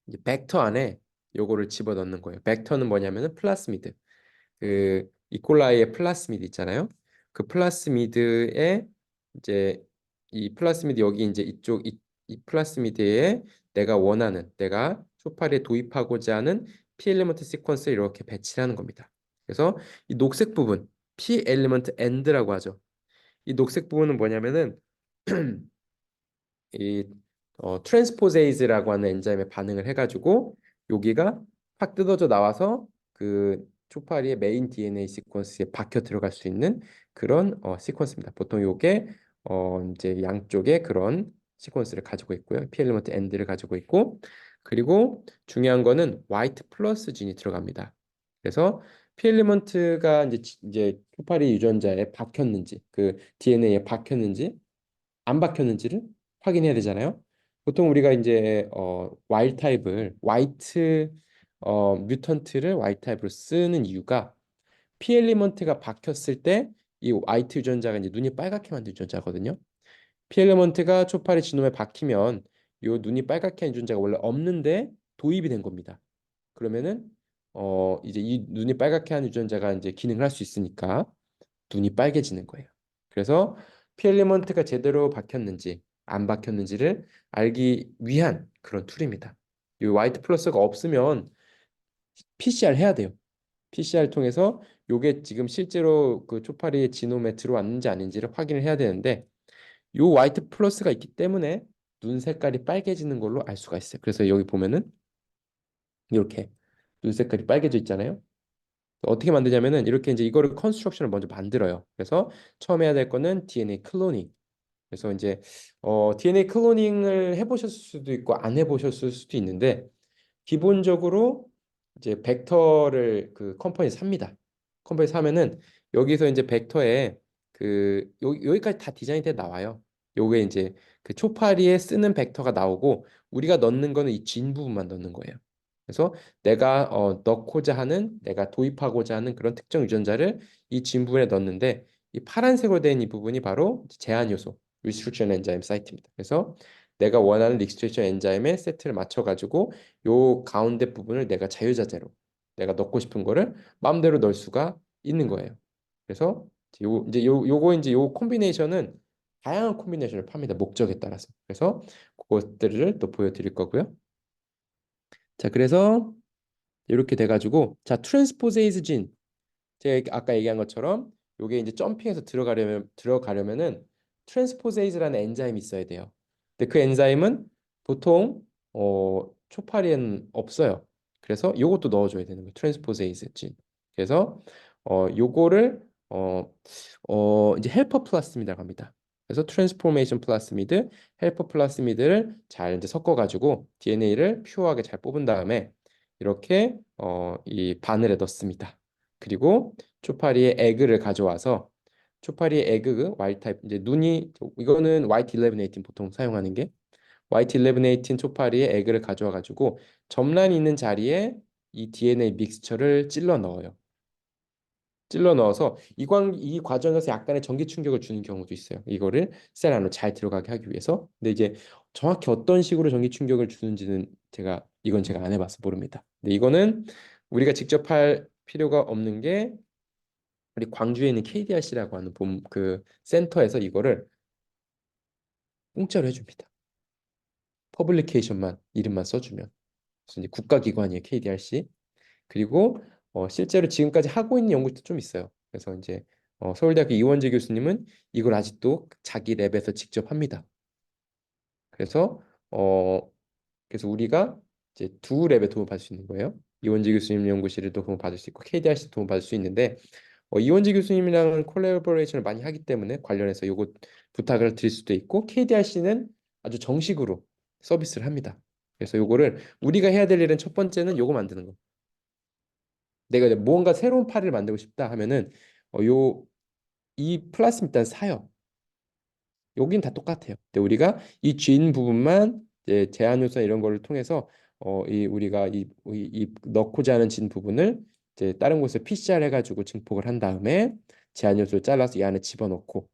이제 벡터 안에 요거를 집어넣는 거예요. 벡터는 뭐냐면은 플라스미드. 그 이콜라이의 플라스미드 있잖아요. 그 플라스미드에 이제 이 플라스미드 여기 이제 이 플라스미드에 내가 초파리에 도입하고자 하는 P 엘리먼트 시퀀스를 이렇게 배치를 하는 겁니다. 그래서 이 녹색 부분 P 엘리먼트 end라고 하죠. 이 녹색 부분은 뭐냐면은 이 트랜스포제이즈라고 하는 엔자임에 반응을 해가지고 여기가 확 뜯어져 나와서 그 초파리의 메인 DNA 시퀀스에 박혀 들어갈 수 있는 그런 시퀀스입니다. 보통 요게 이제 양쪽에 그런 시퀀스를 가지고 있고요. p 엘리먼트 end를 가지고 있고 그리고 중요한 거는 화이트 플러스 진이 들어갑니다. 그래서 p 엘리먼트가 이제 초파리 유전자에 박혔는지 그 DNA에 박혔는지 안 박혔는지를 확인해야 되잖아요. 보통 우리가 이제 와일드 타입을 화이트 뮤턴트를 와일드 타입으로 쓰는 이유가 P 엘리먼트가 박혔을 때 이 화이트 유전자가 이제 눈이 빨갛게 만든 유전자거든요. P 엘리먼트가 초파리 지놈에 박히면 요 눈이 빨갛게 한 유전자가 원래 없는데 도입이 된 겁니다. 그러면은 이제 이 눈이 빨갛게 한 유전자가 이제 기능을 할 수 있으니까 눈이 빨개지는 거예요. 그래서 피엘리먼트가 제대로 박혔는지 안 박혔는지를 알기 위한 그런 툴입니다. 이 화이트 플러스가 없으면 PCR 해야 돼요. PCR 통해서 요게 지금 실제로 그 초파리의 지놈에 들어왔는지 아닌지를 확인을 해야 되는데 요 화이트 플러스가 있기 때문에 눈 색깔이 빨개지는 걸로 알 수가 있어요. 그래서 여기 보면은 이렇게 눈 색깔이 빨개져 있잖아요. 어떻게 만드냐면은 이렇게 이제 이거를 컨스트럭션을 먼저 만들어요. 그래서 처음 해야 될 거는 DNA 클로닝. 그래서 이제 DNA 클로닝을 해보셨을 수도 있고 안 해보셨을 수도 있는데 기본적으로 이제 벡터를 그 컴퍼니 삽니다. 컴퍼니 사면은 여기서 이제 벡터에 여기까지 다 디자인이 돼 나와요. 요게 이제 그 초파리에 쓰는 벡터가 나오고 우리가 넣는 거는 이 진 부분만 넣는 거예요. 그래서 내가 넣고자 하는 내가 도입하고자 하는 그런 특정 유전자를 이 진 부분에 넣는데 이 파란색으로 된 이 부분이 바로 제한 요소 리스트릭션 엔자임 사이트입니다. 그래서 내가 원하는 리스트릭션 엔자임의 세트를 맞춰 가지고 요 가운데 부분을 내가 자유자재로 내가 넣고 싶은 거를 마음대로 넣을 수가 있는 거예요. 그래서 요거 이제 요 콤비네이션은 다양한 콤비네이션을 팝니다. 목적에 따라서. 그래서 그것들을 또 보여드릴 거고요. 자, 그래서 이렇게 돼가지고 자 트랜스포제이즈 진 제가 아까 얘기한 것처럼 요게 이제 점핑해서 들어가려면은 트랜스포제이즈라는 엔자임이 있어야 돼요. 근데 그 엔자임은 보통 초파리에는 없어요. 그래서 요것도 넣어줘야 되는 거예요. 트랜스포제이즈 진. 그래서 요거를 이제 헬퍼 플라스미드라고 합니다. 그래서 트랜스포메이션 플라스미드, 헬퍼 플라스미드를 잘 이제 섞어가지고 DNA를 퓨어하게 잘 뽑은 다음에 이렇게 이 바늘에 넣습니다. 그리고 초파리의 에그를 가져와서 초파리의 에그 와일드 타입 이제 눈이 이거는 YT1118 보통 사용하는 게 YT1118 초파리의 에그를 가져와 가지고 점란이 있는 자리에 이 DNA 믹스처를 찔러 넣어요. 찔러 넣어서 이 과정에서 약간의 전기 충격을 주는 경우도 있어요. 이거를 셀 안으로 잘 들어가게 하기 위해서. 근데 이제 정확히 어떤 식으로 전기 충격을 주는지는 제가 안 해봐서 모릅니다. 근데 이거는 우리가 직접 할 필요가 없는 게 우리 광주에 있는 KDRC라고 하는 그 센터에서 이거를 공짜로 해줍니다. 퍼블리케이션만 이름만 써주면. 그래서 이제 국가기관이에요 KDRC. 그리고 실제로 지금까지 하고 있는 연구도 좀 있어요. 그래서 이제 서울대학교 이원재 교수님은 이걸 아직도 자기 랩에서 직접 합니다. 그래서 어 그래서 우리가 이제 두 랩에 도움 받을 수 있는 거예요. 이원재 교수님 연구실을 도움 받을 수 있고 KDRC 도움 받을 수 있는데 이원재 교수님이랑 콜라보레이션을 많이 하기 때문에 관련해서 요거 부탁을 드릴 수도 있고 KDRC는 아주 정식으로 서비스를 합니다. 그래서 요거를 우리가 해야 될 일은 첫 번째는 요거 만드는 거. 내가 이제 무언가 새로운 파일을 만들고 싶다 하면은 이 플러스 일단 사요. 여긴 다 똑같아요. 근데 우리가 이 쥔 부분만 이제 제한 요소 이런 거를 통해서 이 우리가 이 넣고자 하는 진 부분을 이제 다른 곳에 PCR 해가지고 증폭을 한 다음에 제한 요소를 잘라서 이 안에 집어넣고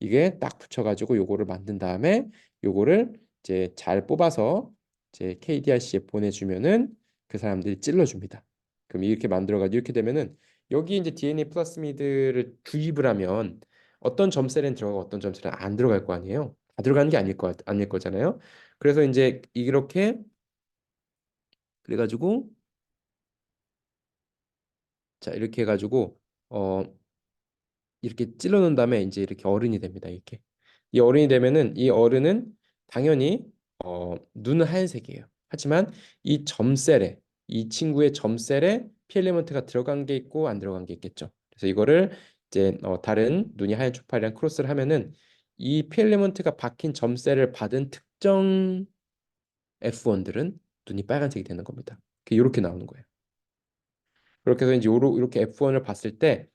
이게 딱 붙여가지고 요거를 만든 다음에 요거를 이제 잘 뽑아서 이제 KDRC에 보내주면은 그 사람들이 찔러줍니다. 그럼 이렇게 만들어가지고 이렇게 되면은 여기 이제 DNA 플라스미드를 주입을 하면 어떤 점셀은 들어가고 어떤 점셀은 안 들어갈 거 아니에요. 다 들어가는 게 아닐 거잖아요. 그래서 이제 이렇게 그래가지고 자 이렇게 해가지고 어 이렇게 찔러 놓은 다음에 이제 이렇게 어른이 됩니다. 이렇게 이 어른이 되면은 이 어른은 당연히 눈은 하얀색이에요. 하지만 이 점셀에 이 친구의 점셀에 피 엘리먼트가 들어간 게 있고 안 들어간 게 있겠죠. 그래서 이거를 이제 다른 눈이 하얀 초파리랑 크로스를 하면은 이 피 엘리먼트가 박힌 점셀을 받은 특정 F1들은 눈이 빨간색이 되는 겁니다. 이렇게 나오는 거예요. 그렇게 해서 이제 이렇게 F1을 봤을 때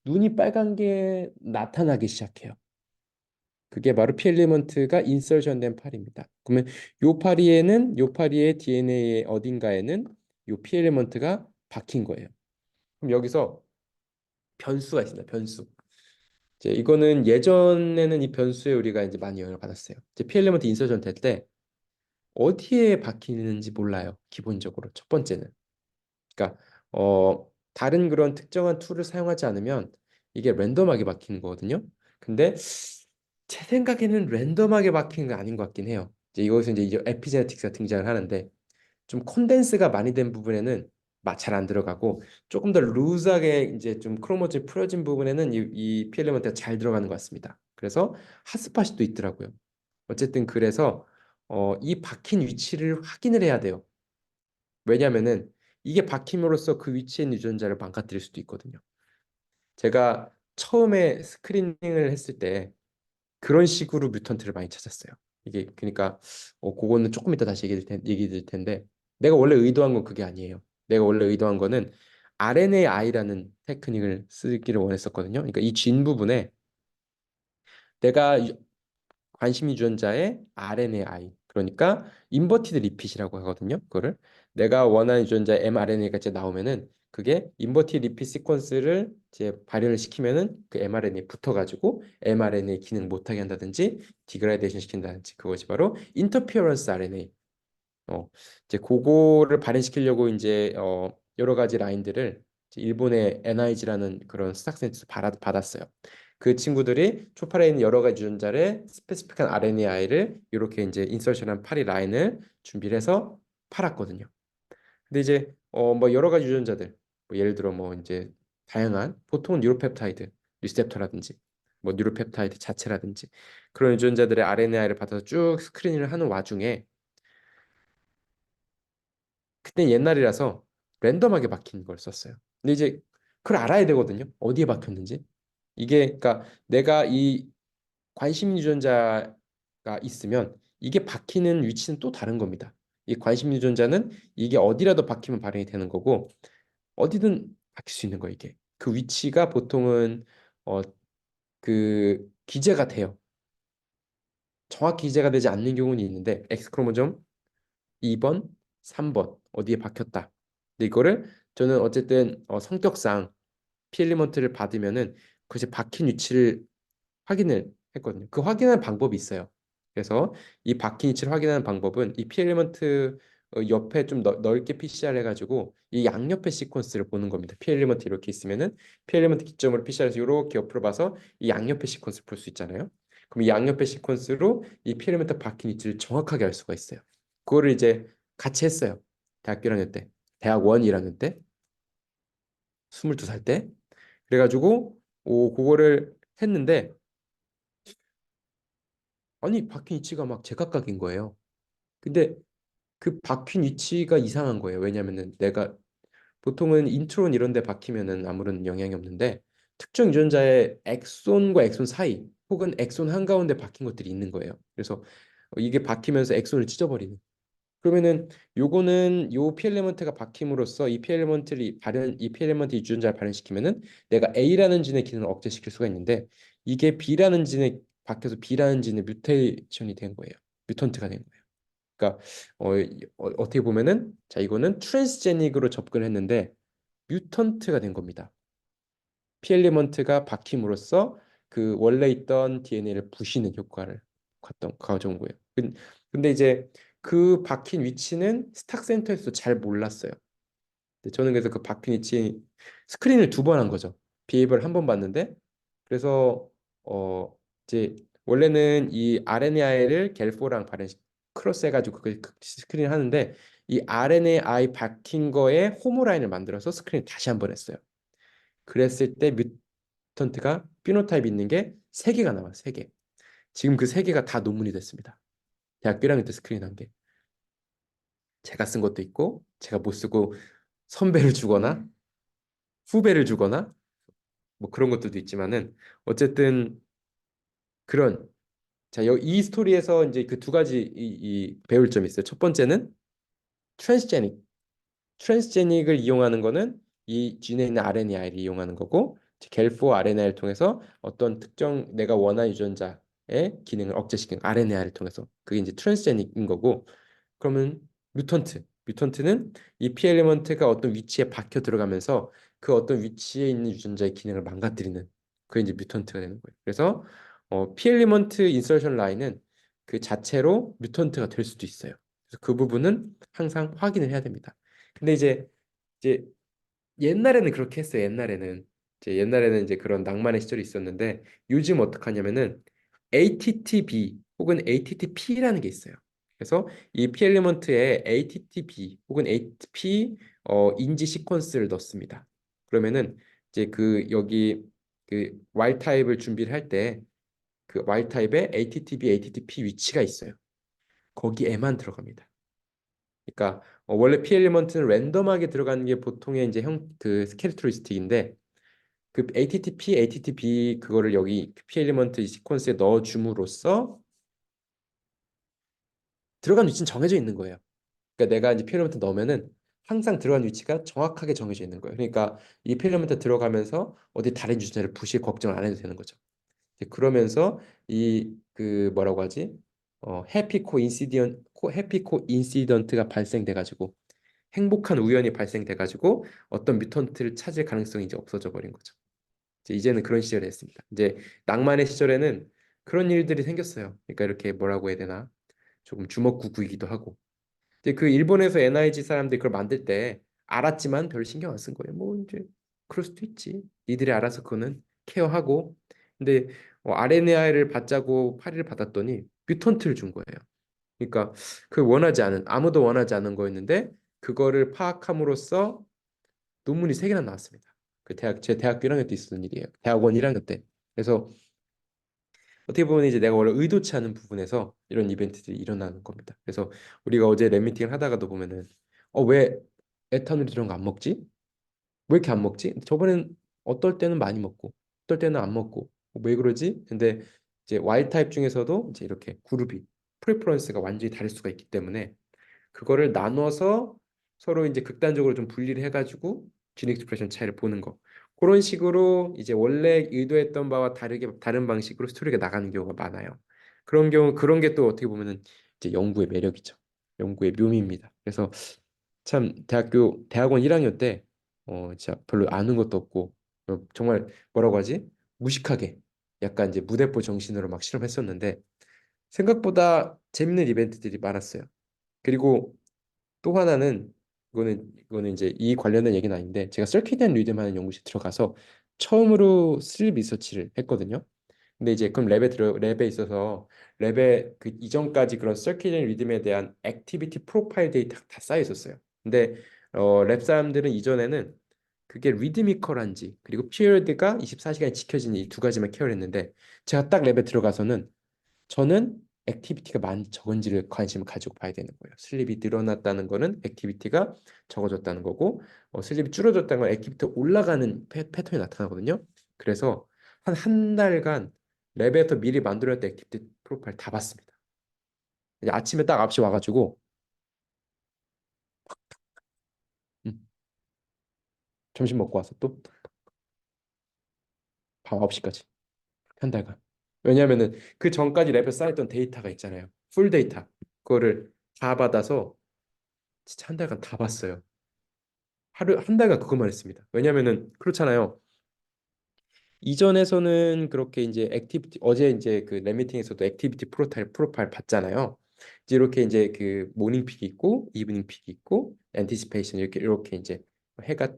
눈이 빨간 게 나타나기 시작해요. 그게 바로 피 엘리먼트가 인설션된 파리입니다. 그러면 요 파리의 DNA의 어딘가에는 요 피 엘리먼트가 박힌 거예요. 그럼 여기서 변수가 있습니다. 변수. 이제 이거는 예전에는 이 변수에 우리가 이제 많이 영향을 받았어요. 이제 피 엘리먼트 인설션 될 때 어디에 박히는지 몰라요. 기본적으로 첫 번째는. 그러니까 다른 그런 특정한 툴을 사용하지 않으면 이게 랜덤하게 박히는 거거든요. 근데 제 생각에는 랜덤하게 박히는 건 아닌 것 같긴 해요. 이제 이것은 이제 에피제네틱스가 등장을 하는데 좀 콘덴스가 많이 된 부분에는 잘 안 들어가고 조금 더 루즈하게 이제 좀 크로모즘이 풀어진 부분에는 이 필름한테 잘 들어가는 것 같습니다. 그래서 핫스팟이 또 있더라고요. 어쨌든 그래서 이 박힌 위치를 확인을 해야 돼요. 왜냐면은 이게 박힘으로써 그 위치에 있는 유전자를 망가뜨릴 수도 있거든요. 제가 처음에 스크리닝을 했을 때 그런 식으로 뮤턴트를 많이 찾았어요. 이게 그러니까 그거는 조금 이따 다시 얘기 드릴 텐데 내가 원래 의도한 건 그게 아니에요. 내가 원래 의도한 거는 RNAI라는 테크닉을 쓰기를 원했었거든요. 그러니까 이 진 부분에 내가 관심 유전자의 RNAi 그러니까 인버티드 리핏이라고 하거든요. 그거를 내가 원하는 유전자의 mRNA가 이제 나오면은 그게 인버티드 리핏 시퀀스를 이제 발현을 시키면은 그 mRNA에 붙어가지고 mRNA 기능 못하게 한다든지 디그라데이션 시킨다든지 그것이 바로 인터피어런스 RNA. 어 이제 그거를 발현시키려고 이제 여러 가지 라인들을 이제 일본의 NIG라는 그런 스탁센터에서 받았어요. 그 친구들이 초파레에 있는 여러 가지 유전자를 스페시픽한 RNA를 이렇게 이제 인서션한 파리 라인을 준비를 해서 팔았거든요. 근데 이제 뭐 여러 가지 유전자들 뭐 예를 들어 뭐 이제 다양한 보통은 뉴로펩타이드 리셉터라든지 뭐 뉴로펩타이드 자체라든지 그런 유전자들의 RNA를 받아서 쭉 스크린을 하는 와중에 그때 옛날이라서 랜덤하게 박힌 걸 썼어요. 근데 이제 그걸 알아야 되거든요. 어디에 박혔는지. 이게 그러니까 내가 이 관심 유전자가 있으면 이게 박히는 위치는 또 다른 겁니다. 이 관심 유전자는 이게 어디라도 박히면 발현이 되는 거고 어디든 박힐 수 있는 거예요, 이게. 그 위치가 보통은 어 그 기재가 돼요. 정확히 기재가 되지 않는 경우는 있는데 X 크로모점 2번, 3번 어디에 박혔다. 근데 이거를 저는 어쨌든 성격상 피엘리먼트를 받으면은 그것이 박힌 위치를 확인을 했거든요. 그 확인하는 방법이 있어요. 그래서 이 박힌 위치를 확인하는 방법은 이 피엘리먼트 옆에 좀 넓게 PCR 해가지고 이 양옆의 시퀀스를 보는 겁니다. 피엘리먼트 이렇게 있으면은 피엘리먼트 기점으로 PCR해서 이렇게 옆으로 봐서 이 양옆의 시퀀스를 볼 수 있잖아요. 그럼 이 양옆의 시퀀스로 이 피엘리먼트 박힌 위치를 정확하게 알 수가 있어요. 그거를 이제 같이 했어요. 대학교 1학년 때, 대학 1 1학년 때, 22살 때. 그래가지고 그거를 했는데 아니 박힌 위치가 막 제각각인 거예요. 근데 그 박힌 위치가 이상한 거예요. 왜냐면은 내가 보통은 인트론 이런 데 박히면은 아무런 영향이 없는데 특정 유전자의 엑손과 엑손 사이 혹은 엑손 한가운데 박힌 것들이 있는 거예요. 그래서 이게 박히면서 엑손을 찢어버리는. 그러면은 요거는 요 피엘리먼트가 박힘으로써 이 피엘리먼트 유전자를 발현시키면은 내가 A라는 진의 기능을 억제시킬 수가 있는데 이게 B라는 진에 박혀서 B라는 진의 뮤테이션이 된 거예요. 뮤턴트가 된 거예요. 그러니까 어떻게 보면은 자 이거는 트랜스제닉으로 접근을 했는데 뮤턴트가 된 겁니다. 피엘리먼트가 박힘으로써 그 원래 있던 DNA를 부시는 효과를 가져온 거예요. 근데 이제 그 박힌 위치는 스탁 센터에서 잘 몰랐어요. 근데 저는 그래서 그 박힌 위치 스크린을 2번 한 거죠. 비앱을 한 번 봤는데 그래서 어 이제 원래는 이 RNA를 겔포랑 크로스 해가지고 그 스크린 하는데 이 RNAi 박힌 거에 호모라인을 만들어서 스크린 다시 한 번 했어요. 그랬을 때 뮤턴트가 피노타입 있는 게 세 개가 나와, 세 개. 지금 그 세 개가 다 논문이 됐습니다. 대학교 1학년 때 스크린한 게. 제가 쓴 것도 있고, 제가 못 쓰고 선배를 주거나 후배를 주거나 뭐 그런 것들도 있지만은 어쨌든 그런 자, 이 스토리에서 이제 그 두 가지 이 배울 점이 있어요. 첫 번째는 트랜스제닉. 트랜스제닉을 이용하는 거는 이 진에 있는 RNA를 이용하는 거고 겔4 RNA를 통해서 어떤 특정 내가 원하는 유전자의 기능을 억제시키는 RNA를 통해서 그게 이제 트랜스제닉인 거고 그러면 뮤턴트는 이 피 엘리먼트가 어떤 위치에 박혀 들어가면서 그 어떤 위치에 있는 유전자의 기능을 망가뜨리는 그게 이제 뮤턴트가 되는 거예요. 그래서 피 엘리먼트 인서션 라인은 그 자체로 뮤턴트가 될 수도 있어요. 그래서 그 부분은 항상 확인을 해야 됩니다. 근데 이제 옛날에는 그렇게 했어요. 옛날에는 이제 그런 낭만의 시절이 있었는데 요즘 어떡하냐면은 ATTB 혹은 ATTP라는 게 있어요. 그래서 이 P 엘리먼트에 ATTB 혹은 ATP 인지 시퀀스를 넣습니다. 그러면은 이제 그 여기 그 Y 타입을 준비를 할 때 그 Y 타입에 ATTB, ATTP 위치가 있어요. 거기에만 들어갑니다. 그러니까 원래 P 엘리먼트는 랜덤하게 들어가는 게 보통의 이제 그 캐릭터리스틱인데 그 ATTP, ATTB 그거를 여기 P 엘리먼트 시퀀스에 넣어 줌으로써 들어간 위치는 정해져 있는 거예요. 그러니까 내가 이제 P 엘리먼트 넣으면은 항상 들어간 위치가 정확하게 정해져 있는 거예요. 그러니까 이 P 엘리먼트 들어가면서 어디 다른 유전자를 부실 걱정을 안 해도 되는 거죠. 이제 그러면서 이 그 뭐라고 하지? 해피코 인시던트가 발생돼 가지고 행복한 우연이 발생돼 가지고 어떤 뮤턴트를 찾을 가능성이 이제 없어져 버린 거죠. 이제는 그런 시절이 됐습니다. 이제 낭만의 시절에는 그런 일들이 생겼어요. 그러니까 이렇게 뭐라고 해야 되나? 조금 주먹구구이기도 하고. 이제 그 일본에서 NIG 사람들이 그걸 만들 때 알았지만 별 신경 안 쓴 거예요. 뭐 이제 그럴 수도 있지. 니들이 알아서 그거는 케어하고. 근데 RNA를 받자고 파리를 받았더니 뮤턴트를 준 거예요. 그러니까 그 원하지 않은 아무도 원하지 않은 거였는데 그거를 파악함으로써 논문이 세 개나 나왔습니다. 제 대학교 1학년 때 있었던 일이에요. 대학원 1학년 때. 그래서 어떻게 보면 이제 내가 원래 의도치 않은 부분에서 이런 이벤트들이 일어나는 겁니다. 그래서 우리가 어제 랩 미팅을 하다가도 보면은 왜 에탄올이 들어간 거 안 먹지? 왜 이렇게 안 먹지? 저번엔 어떨 때는 많이 먹고 어떨 때는 안 먹고 왜 그러지? 근데 이제 Y 타입 중에서도 이제 이렇게 그룹이 프레퍼런스가 완전히 다를 수가 있기 때문에 그거를 나눠서 서로 이제 극단적으로 좀 분리를 해가지고 진 익스프레션 차이를 보는 거. 그런 식으로 이제 원래 의도했던 바와 다르게 다른 방식으로 스토리가 나가는 경우가 많아요. 그런 게 또 어떻게 보면은 이제 연구의 매력이죠. 연구의 묘미입니다. 그래서 참 대학원 1학년 때 진짜 별로 아는 것도 없고 정말 뭐라고 하지? 무식하게 약간 이제 무대포 정신으로 막 실험했었는데 생각보다 재밌는 이벤트들이 많았어요. 그리고 또 하나는 이거는 이제 이 관련된 얘기는 아닌데 제가 서킷앤 리듬 하는 연구실 들어가서 처음으로 슬립 리서치를 했거든요. 근데 이제 그럼 랩에 있어서 랩에 그 이전까지 그런 서킷앤 리듬에 대한 액티비티 프로파일 데이터가 다 쌓여 있었어요. 근데 랩 사람들은 이전에는 그게 리드미컬한지 그리고 피리어드가 24시간이 지켜지는 이 두 가지만 케어를 했는데 제가 딱 랩에 들어가서는 저는 액티비티가 많이 적은지를 관심을 가지고 봐야 되는 거예요. 슬립이 늘어났다는 거는 액티비티가 적어졌다는 거고, 슬립이 줄어졌다는 건 액티비티가 올라가는 패턴이 나타나거든요. 그래서 한 달간 랩에서 미리 만들어놨던 액티비티 프로파일 다 봤습니다. 이제 아침에 딱 9시 와가지고 음, 점심 먹고 와서 또 밤 9시까지 한 달간. 왜냐하면은 그 전까지 랩에 쌓였던 데이터가 있잖아요. 풀 데이터. 그거를 다 받아서 진짜 한 달간 다 봤어요. 하루 한 달간 그것만 했습니다. 왜냐면은 그렇잖아요. 이전에서는 그렇게 이제 액티비티 어제 이제 그 랩미팅에서도 액티비티 프로파일 봤잖아요. 이제 이렇게 이제 그 모닝 픽이 있고 이브닝 픽이 있고 엔티시페이션 이렇게 이제 해가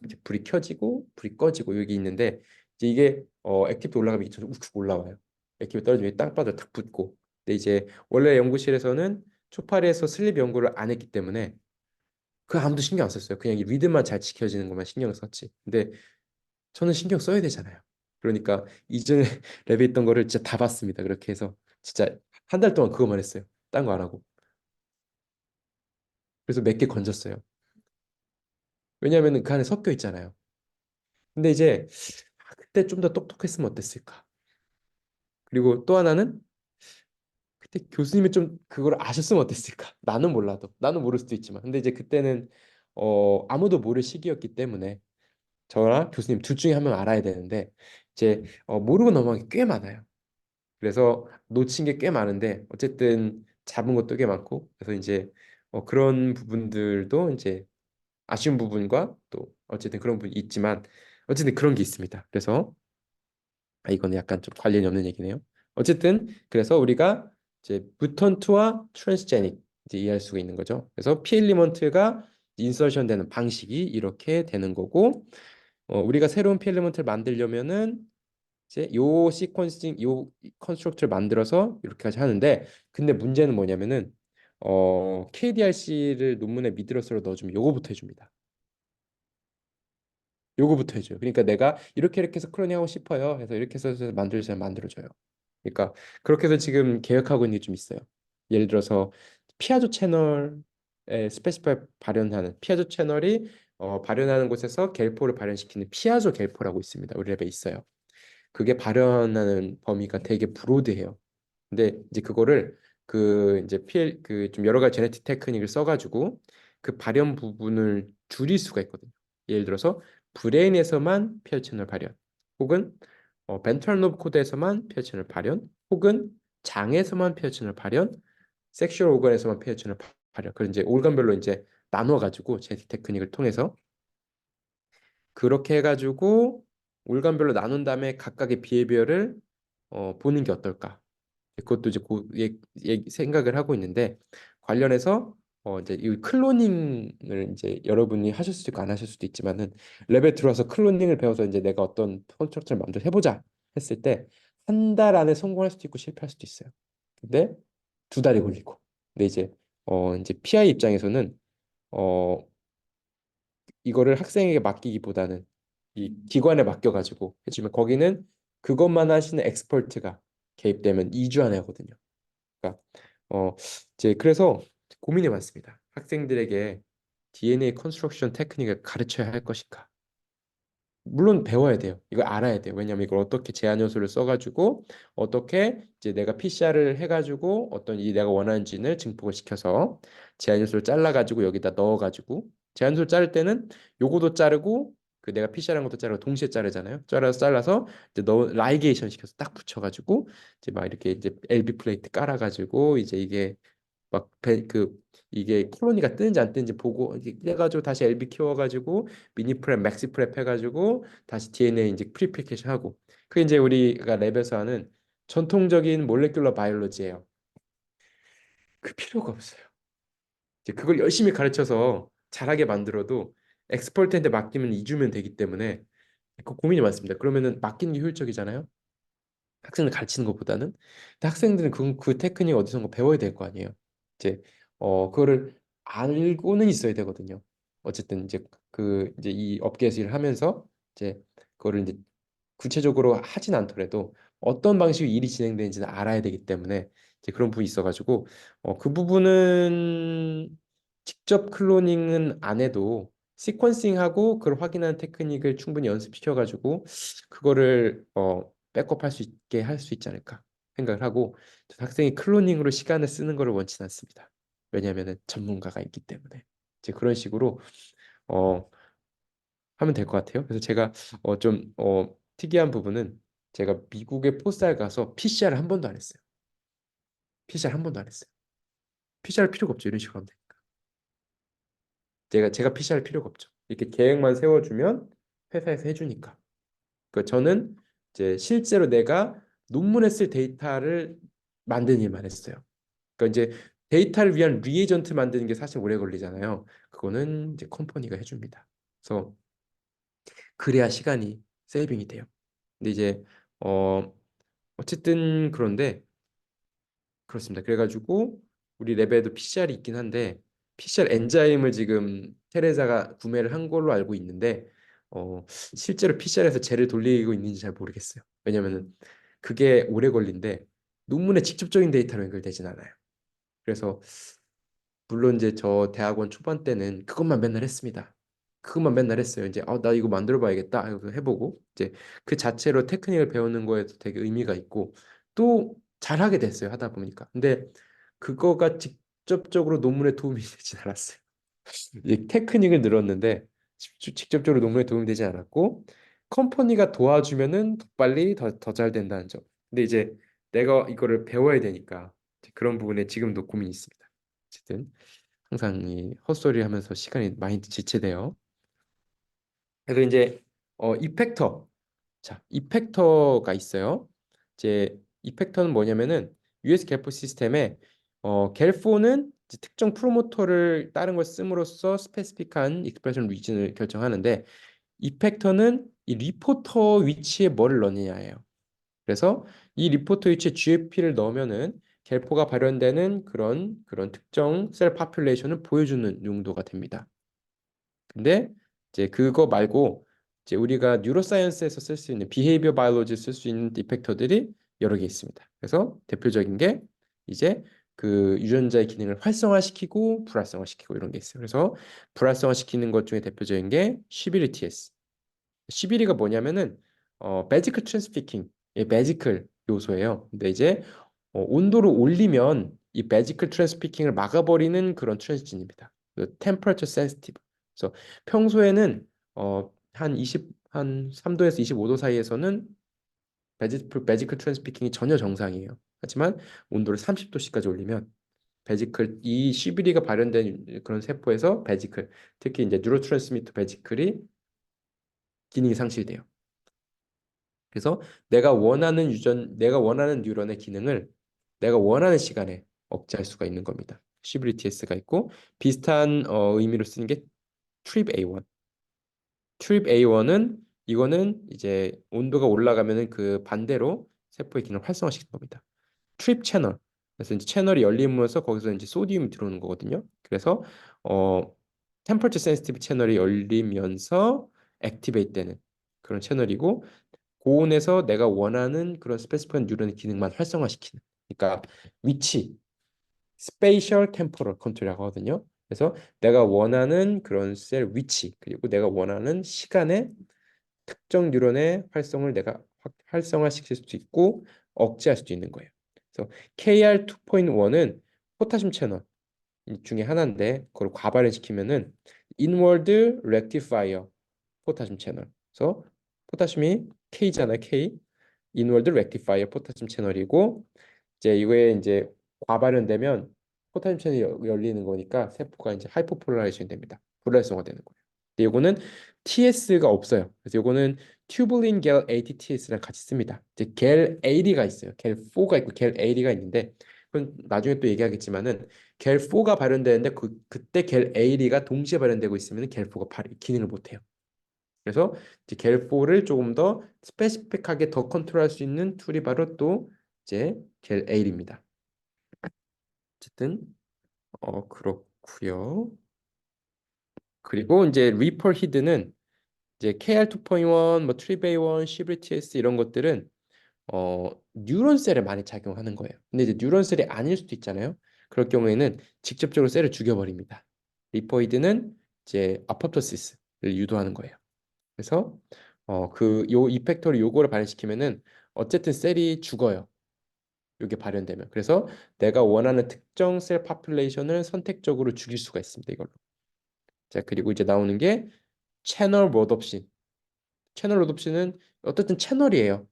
이제 불이 켜지고 불이 꺼지고 여기 있는데 이제 이게 액티비티 올라가면 이쪽으로 우측 올라와요. 액티비티 떨어지면 땅바닥 탁 붙고. 근데 이제 원래 연구실에서는 초파리에서 슬립 연구를 안 했기 때문에 그 아무도 신경 안 썼어요. 그냥 이 리듬만 잘 지켜지는 것만 신경 썼지. 근데 저는 신경 써야 되잖아요. 그러니까 이전에 랩에 있던 거를 진짜 다 봤습니다. 그렇게 해서 진짜 한 달 동안 그거만 했어요. 딴 거 안 하고. 그래서 몇 개 건졌어요. 왜냐하면 그 안에 섞여 있잖아요. 근데 이제 그때 좀 더 똑똑했으면 어땠을까? 그리고 또 하나는 그때 교수님이 좀 그걸 아셨으면 어땠을까? 나는 몰라도 나는 모를 수도 있지만 근데 이제 그때는 아무도 모를 시기였기 때문에 저랑 교수님 둘 중에 한 명 알아야 되는데 이제 모르고 넘어간 게 꽤 많아요. 그래서 놓친 게 꽤 많은데 어쨌든 잡은 것도 꽤 많고 그래서 이제 그런 부분들도 이제 아쉬운 부분과 또 어쨌든 그런 부분이 있지만 어쨌든 그런 게 있습니다. 그래서 이거는 약간 좀 관련이 없는 얘기네요. 어쨌든 그래서 우리가 이제 무턴트와 트랜스제닉 이제 이해할 수가 있는 거죠. 그래서 피 엘리먼트가 인서션 되는 방식이 이렇게 되는 거고 우리가 새로운 피 엘리먼트를 만들려면은 이제 요 시퀀싱 요 컨스트럭트를 만들어서 이렇게까지 하는데 근데 문제는 뭐냐면은 KDRC를 논문에 미드러스로 넣어주면 요거부터 해줍니다. 요거부터 해줘요. 그러니까 내가 이렇게 해서 클로닝 하고 싶어요. 해서 이렇게 해서 만들어줘요. 만들어줘요. 그러니까 그렇게 해서 지금 계획하고 있는 게 좀 있어요. 예를 들어서 피아조 채널에 스페시파이 발현하는 피아조 채널이 발현하는 곳에서 겔포를 발현시키는 피아조 겔포라고 있습니다. 우리 랩에 있어요. 그게 발현하는 범위가 되게 브로드해요. 근데 이제 그거를 그 이제 PL 그 좀 여러 가지 제네틱 테크닉을 써가지고 그 발현 부분을 줄일 수가 있거든요. 예를 들어서 브레인에서만 피어 채널 발현, 혹은 벤트럴 로브 코드에서만 피어 채널 발현, 혹은 장에서만 피어 채널 발현, 섹슈얼 오건에서만 피어 채널 발현. 그런 이제 올간별로 이제 나눠가지고 제네틱 테크닉을 통해서 그렇게 해가지고 올간별로 나눈 다음에 각각의 비헤비어를 보는 게 어떨까? 그것도 이제 생각을 하고 있는데 관련해서 이제 이 클로닝을 이제 여러분이 하실 수도 있고 안 하실 수도 있지만은 랩에 들어와서 클로닝을 배워서 이제 내가 어떤 컨스트럭처를 마음대로 해보자 했을 때 한 달 안에 성공할 수도 있고 실패할 수도 있어요. 근데 두 달이 걸리고. 근데 이제 PI 입장에서는 어 이거를 학생에게 맡기기보다는 이 기관에 맡겨가지고 해주면 거기는 그것만 하시는 엑스퍼트가 개입되면 2주 안에 하거든요. 그러니까 어 이제 그래서 고민이 많습니다. 학생들에게 DNA 컨스트럭션 테크닉을 가르쳐야 할 것인가? 물론 배워야 돼요. 이걸 알아야 돼요. 왜냐하면 이걸 어떻게 제한 요소를 써가지고 어떻게 이제 내가 PCR을 해가지고 어떤 이 내가 원하는 진을 증폭을 시켜서 제한 요소를 잘라가지고 여기다 넣어가지고 제한 요소를 자를 때는 요거도 자르고 그 내가 PCR한 것도 자르고 동시에 자르잖아요. 잘라서 이제 넣어 라이게이션 시켜서 딱 붙여가지고 이제 막 이렇게 이제 LB 플레이트 깔아가지고 이제 이게 그 이게 콜로니가 뜨는지 안 뜨는지 보고 이게 해가지고 다시 LB 키워가지고 미니 프랩, 맥시 프랩 해가지고 다시 DNA 이제 프리피케이션 하고 그게 이제 우리가 랩에서 하는 전통적인 몰레큘러 바이올로지예요. 그 필요가 없어요. 이제 그걸 열심히 가르쳐서 잘하게 만들어도 엑스퍼트한테 맡기면 2주면 되기 때문에 그 고민이 많습니다. 그러면은 맡기는 게 효율적이잖아요. 학생을 가르치는 것보다는. 근데 학생들은 그 테크닉 어디선가 배워야 될 거 아니에요. 이제 그거를 알고는 있어야 되거든요. 어쨌든 이제 이 업계에서 일을 하면서 이제 그거를 이제 구체적으로 하진 않더라도 어떤 방식으로 일이 진행되는지는 알아야 되기 때문에 이제 그런 부분이 있어가지고 그 부분은 직접 클로닝은 안 해도 시퀀싱하고 그걸 확인하는 테크닉을 충분히 연습시켜가지고 그거를 백업할 수 있게 할 수 있지 않을까 생각을 하고 학생이 클로닝으로 시간을 쓰는 거를 원치는 않습니다. 왜냐하면 전문가가 있기 때문에 이제 그런 식으로 어, 하면 될 것 같아요. 그래서 제가 좀 특이한 부분은 제가 미국의 포스타에 가서 PCR을 한 번도 안 했어요. PCR 한 번도 안 했어요. PCR 필요가 없죠. 이런 식으로 하면 되니까. 제가 PCR 필요가 없죠. 이렇게 계획만 세워주면 회사에서 해주니까. 그 저는 이제 실제로 내가 논문에 쓸 데이터를 만드는 일만 했어요. 그러니까 이제 데이터를 위한 리에이전트 만드는 게 사실 오래 걸리잖아요. 그거는 이제 컴퍼니가 해줍니다. 그래서 그래야 시간이 세이빙이 돼요. 근데 이제 어 어쨌든 그런데 그렇습니다. 그래가지고 우리 랩에도 PCR이 있긴 한데 PCR 엔자임을 지금 테레사가 구매를 한 걸로 알고 있는데 실제로 PCR에서 쟤를 돌리고 있는지 잘 모르겠어요. 왜냐면은 그게 오래 걸린데 논문에 직접적인 데이터로 연결되진 않아요. 그래서 물론 이제 저 대학원 초반 때는 그것만 맨날 했습니다. 그것만 맨날 했어요. 이제 나 이거 만들어 봐야겠다. 이거 해보고 이제 그 자체로 테크닉을 배우는 거에도 되게 의미가 있고 또 잘하게 됐어요. 하다 보니까. 근데 그거가 직접적으로 논문에 도움이 되진 않았어요. 이제 테크닉을 늘었는데 직접적으로 논문에 도움이 되지 않았고 컴퍼니가 도와주면은 더 빨리 더 잘 된다는 점. 근데 이제 내가 이거를 배워야 되니까 이제 그런 부분에 지금도 고민이 있습니다. 어쨌든 항상 이 헛소리 하면서 시간이 많이 지체돼요. 그래서 이제 이펙터. 자, 이펙터가 있어요. 이제 이펙터는 뭐냐면은 US 갤포 시스템에 갤포는 이제 특정 프로모터를 다른 걸 씀으로써 스페시픽한 익스프레션 리진을 결정하는데 이펙터는 이 리포터 위치에 뭐를 넣느냐예요. 그래서 이 리포터 위치에 GFP를 넣으면은 갤포가 발현되는 그런 특정 셀 파퓰레이션을 보여주는 용도가 됩니다. 근데 이제 그거 말고 이제 우리가 뉴로사이언스에서 쓸 수 있는 비헤이비어 바이올로지 쓸 수 있는 디펙터들이 여러 개 있습니다. 그래서 대표적인 게 이제 그 유전자의 기능을 활성화시키고 불활성화시키고 이런 게 있어요. 그래서 불활성화시키는 것 중에 대표적인 게 시비리티에스. 시비리가 뭐냐면은 매지컬 트랜스피킹, 매지컬 요소예요. 근데 이제 온도를 올리면 이 매지컬 트랜스피킹을 막아버리는 그런 트랜스진입니다. 그 temperature sensitive. 그래서 평소에는 한 3도에서 25도 사이에서는 매지컬 트랜스피킹이 전혀 정상이에요. 하지만 온도를 30도씨까지 올리면 베지클 이 시비리가 발현된 그런 세포에서 베지클 특히 이제 뉴로트랜스미터 베지클이 기능이 상실돼요. 그래서 내가 원하는 뉴런의 기능을 내가 원하는 시간에 억제할 수가 있는 겁니다. CBTS가 있고 비슷한 의미로 쓰는 게 트립 A1. 트립 A1은 이거는 이제 온도가 올라가면은 그 반대로 세포의 기능을 활성화시키는 겁니다. 트립 채널. 그래서 이제 채널이 열리면서 거기서 이제 소디움이 들어오는 거거든요. 그래서 어 템퍼처 센시티브 채널이 열리면서 액티베이트 되는 그런 채널이고 고온에서 내가 원하는 그런 스페시피한 뉴런의 기능만 활성화시키는. 그러니까 위치, 스페이셜 템포럴 컨트롤이라고 하거든요. 그래서 내가 원하는 그런 셀 위치 그리고 내가 원하는 시간에 특정 뉴런의 활성을 내가 활성화시킬 수도 있고 억제할 수도 있는 거예요. 그래서 KR2.1은 포타슘 채널 중에 하나인데 그걸 과발현시키면은 인워드 렉티파이어 포타슘 채널. 그래서 포타슘이 K잖아요, K. 인월드 렉티파이어 포타슘 채널이고 이제 이거에 이제 과발현되면 포타슘 채널이 열리는 거니까 세포가 이제 하이퍼폴라라이션 됩니다. 불활성화 되는 거예요. 근데 이거는 TS가 없어요. 그래서 이거는 튜블린 겔 ATTS랑 같이 씁니다. 이제 겔 AD가 있어요. 겔 4가 있고 겔 AD가 있는데 그건 나중에 또 얘기하겠지만은 겔 4가 발현되는데 그때 겔 AD가 동시에 발현되고 있으면 겔 4가 기능을 못 해요. 그래서 이제 겔4를 조금 더 스페시픽하게 더 컨트롤할 수 있는 툴이 바로 또 이제 겔8입니다. 어쨌든 그렇고요. 그리고 이제 리퍼 히드는 이제 KR2.1, 뭐 트리베이1, 시브리티에스 이런 것들은 뉴런 셀에 많이 작용하는 거예요. 근데 이제 뉴런 셀이 아닐 수도 있잖아요. 그럴 경우에는 직접적으로 셀을 죽여버립니다. 리퍼히드는 이제 아포토시스를 유도하는 거예요. 그래서 그 요 이펙터를 요거를 발현시키면은 어쨌든 셀이 죽어요. 요게 발현되면. 그래서 내가 원하는 특정 셀 파퓰레이션을 선택적으로 죽일 수가 있습니다. 이걸로. 자, 그리고 이제 나오는 게 채널 로드옵신. 채널 로드옵신은 어쨌든 채널이에요.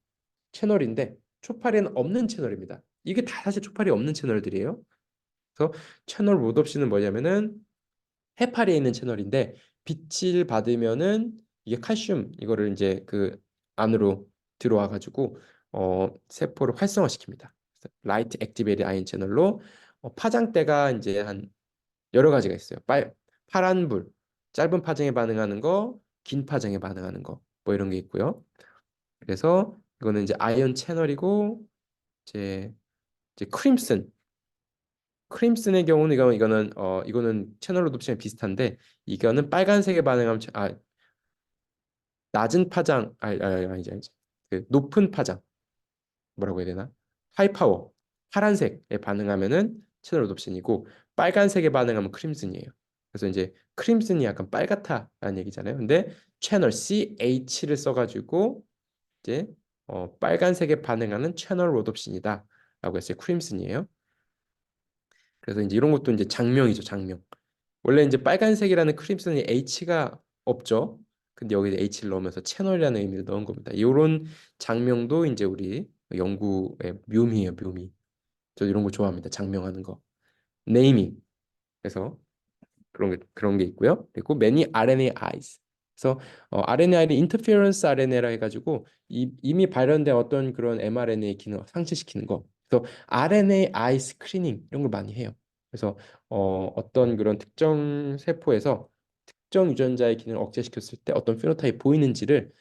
채널인데 초파리는 없는 채널입니다. 이게 다 사실 초파리 없는 채널들이에요. 그래서 채널 로드옵신은 뭐냐면은 해파리에 있는 채널인데 빛을 받으면은 이게 칼슘 이거를 이제 그 안으로 들어와 가지고 세포를 활성화시킵니다. 라이트 액티베이트 아이온 채널로 파장대가 이제 한 여러 가지가 있어요. 파란 불, 짧은 파장에 반응하는 거, 긴 파장에 반응하는 거, 뭐 이런 게 있고요. 그래서 이거는 이제 아이온 채널이고 이제 크림슨의 경우는 이거는 채널 로드옵션이 비슷한데 이거는 빨간색에 반응하면 낮은 파장, 아니지. 그 높은 파장, 뭐라고 해야 되나? 하이 파워, 파란색에 반응하면은 채널 옵션이고 빨간색에 반응하면 크림슨이에요. 그래서 이제 크림슨이 약간 빨갛다라는 얘기잖아요. 근데 채널 CH를 써가지고 이제 빨간색에 반응하는 채널 옵션이다라고 했어요. 크림슨이에요. 그래서 이제 이런 것도 이제 장명이죠, 장명. 원래 이제 빨간색이라는 크림슨이 H가 없죠. 근데 여기 H를 넣으면서 채널이라는 의미를 넣은 겁니다. 이런 장명도 이제 우리 연구의 묘미예요, 묘미. 저 이런 거 좋아합니다. 장명하는 거. 네이밍. 그래서 그런 게 있고요. 그리고 many RNA eyes. 그래서 RNA를 인터페런스 RNA라 해가지고 이미 발현된 어떤 그런 mRNA 기능 상실시키는 거. 그래서 RNA eye 스크리닝 이런 걸 많이 해요. 그래서 어떤 그런 특정 세포에서 특정 유전자의 기능을 억제시켰을 때 어떤 피노타입이 보이는지를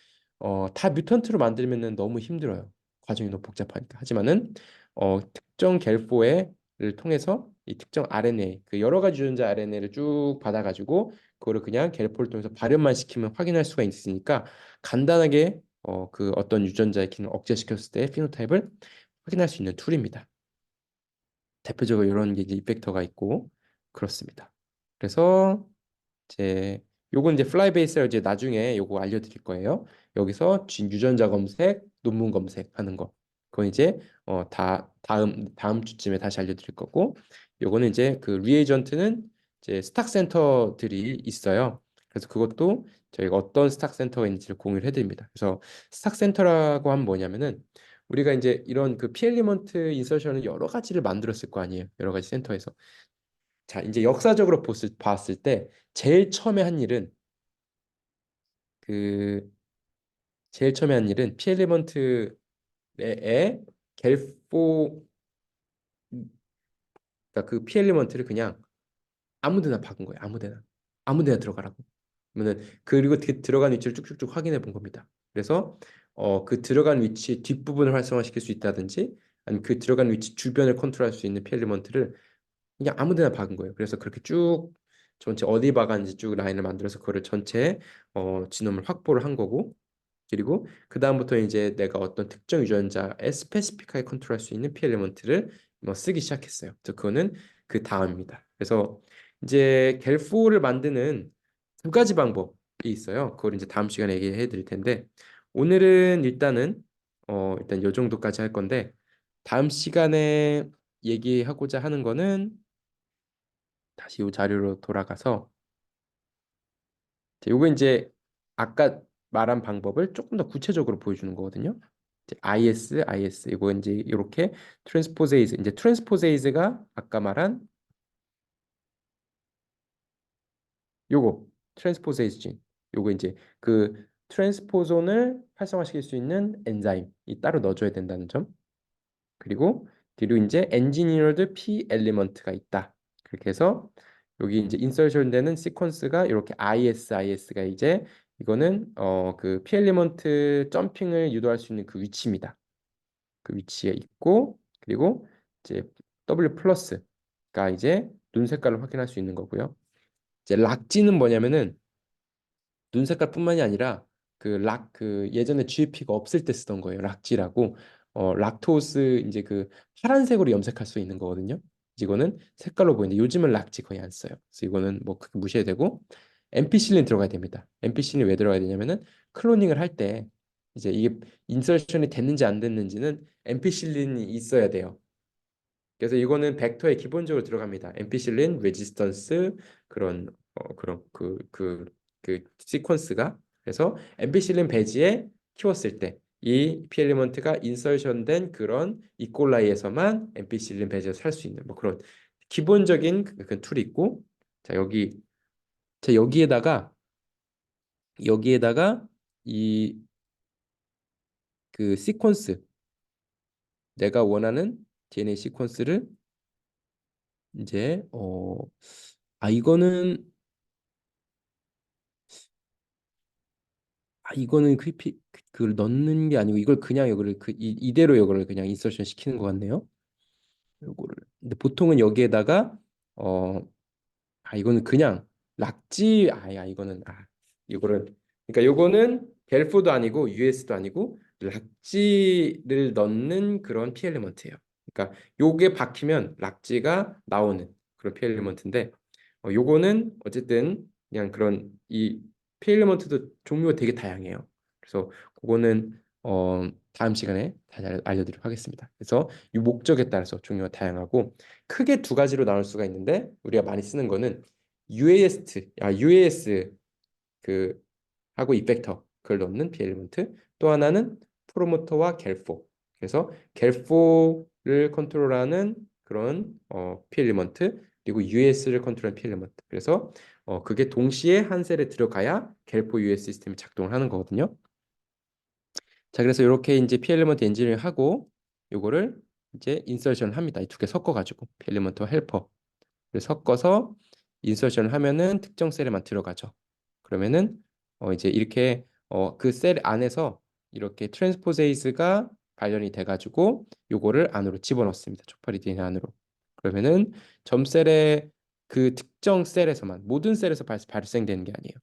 다 뮤턴트로 만들면은 너무 힘들어요. 과정이 너무 복잡하니까. 하지만은 특정 갤포를 통해서 이 특정 RNA, 그 여러 가지 유전자 RNA를 쭉 받아가지고 그거를 그냥 갤포를 통해서 발현만 시키면 확인할 수가 있으니까 간단하게 그 어떤 유전자의 기능을 억제시켰을 때 피노타입을 확인할 수 있는 툴입니다. 대표적으로 이런 게 이제 이펙터가 있고 그렇습니다. 그래서 이제 요건 이제 플라이베이스를 이제 나중에 요거 알려드릴 거예요. 여기서 유전자 검색, 논문 검색하는 거. 그건 이제 다음 주쯤에 다시 알려드릴 거고, 요거는 이제 그 리에이전트는 이제 스탁 센터들이 있어요. 그래서 그것도 저희가 어떤 스탁 센터가 있는지를 공유를 해드립니다. 그래서 스탁 센터라고 하면 뭐냐면은 우리가 이제 이런 그 피엘리먼트 인서션을 여러 가지를 만들었을 거 아니에요. 여러 가지 센터에서. 자, 이제 역사적으로 봤을 때 그 제일 처음에 한 일은 피엘리먼트의 갤포 그러니까 그 피엘리먼트를 그냥 아무데나 박은 거예요. 아무데나 들어가라고. 그러면은 그리고 그 들어간 위치를 쭉쭉쭉 확인해 본 겁니다. 그래서 그 들어간 위치 뒷부분을 활성화시킬 수 있다든지 아니면 그 들어간 위치 주변을 컨트롤할 수 있는 피엘리먼트를 그냥 아무데나 박은 거예요. 그래서 그렇게 쭉 전체 어디 박았는지 쭉 라인을 만들어서 그거를 전체 지놈을 확보를 한 거고 그리고 그 다음부터 이제 내가 어떤 특정 유전자에 스페시픽하게 컨트롤할 수 있는 P 엘리먼트를 뭐 쓰기 시작했어요. 그래서 그거는 그 다음입니다. 그래서 이제 갤포를 만드는 두 가지 방법이 있어요. 그걸 이제 다음 시간에 얘기해 드릴 텐데 오늘은 일단 요 정도까지 할 건데 다음 시간에 얘기하고자 하는 거는 다시 이 자료로 돌아가서 요거 이제 아까 말한 방법을 조금 더 구체적으로 보여주는 거거든요. 이제 IS 이거 이제 이렇게 트랜스포제이즈 이제 트랜스포제이즈가 아까 말한 요거 트랜스포제이즈 진 요거 이제 그 트랜스포존을 활성화시킬 수 있는 엔자임이 따로 넣어줘야 된다는 점. 그리고 이제 엔지니어드 P 엘리먼트가 있다. 그렇게 해서 여기 이제 인서션 되는 시퀀스가 이렇게 IS가 이제 이거는 그 P 엘리먼트 점핑을 유도할 수 있는 그 위치입니다. 그 위치에 있고 그리고 이제 W 플러스가 이제 눈 색깔을 확인할 수 있는 거고요. 이제 락지는 뭐냐면은 눈 색깔뿐만이 아니라 그 예전에 GP가 없을 때 쓰던 거예요. 락지라고 락토스 이제 그 파란색으로 염색할 수 있는 거거든요. 이거는 색깔로 보이는데 요즘은 락지 거의 안 써요. 그래서 이거는 뭐 그렇게 무시해야 되고 엠피실린 들어가야 됩니다. 엠피실린 왜 들어가야 되냐면은 클로닝을 할 때 이제 이게 인서션이 됐는지 안 됐는지는 엠피실린이 있어야 돼요. 그래서 이거는 벡터에 기본적으로 들어갑니다. 엠피실린, 레지스턴스 그런 그 시퀀스가 그래서 엠피실린 배지에 키웠을 때 이 p 엘리먼트가 인설션된 그런 이꼴라이에서만 엠피실린 배지에서 살 수 있는 뭐 그런 기본적인 그 툴이 있고 자 여기에다가 이 그 시퀀스 내가 원하는 DNA 시퀀스를 이제 이거는 이거는 그걸 넣는 게 아니고 이걸 그냥 이거를 이대로 이거를 그냥 인서션 시키는 것 같네요. 요거를 근데 보통은 여기에다가 어 이거는 그냥 락지 야 이거는 이거를 그러니까 요거는 겔포도 아니고 US도 아니고 락지를 넣는 그런 피 엘리먼트예요. 그러니까 요게 박히면 락지가 나오는 그런 피 엘리먼트인데 요거는 어쨌든 그냥 그런 이 피 엘리먼트도 종류가 되게 다양해요. 그래서 그거는 다음 시간에 다시 알려드리도록 하겠습니다. 그래서 이 목적에 따라서 종류가 다양하고 크게 두 가지로 나눌 수가 있는데 우리가 많이 쓰는 거는 UAS 그 하고 이펙터 그걸 넣는 비 엘리먼트 또 하나는 프로모터와 겔포 그래서 겔포를 컨트롤하는 그런 피 엘리먼트 그리고 US를 컨트롤하는 피 엘리먼트 그래서 그게 동시에 한 셀에 들어가야 겔포 US 시스템이 작동을 하는 거거든요. 자 그래서 이렇게 이제 피 엘리먼트 엔지니어링 하고 요거를 이제 인서션을 합니다. 이 두 개 섞어 가지고 피 엘리먼트와 헬퍼를 섞어서 인서션을 하면은 특정 셀에만 들어가죠. 그러면은 이제 이렇게 그 셀 안에서 이렇게 트랜스포제이즈가 발현이 돼가지고 요거를 안으로 집어넣습니다. 초파리 DNA 안으로. 그러면은 점셀의 그 특정 셀에서만 모든 셀에서 발생되는 게 아니에요.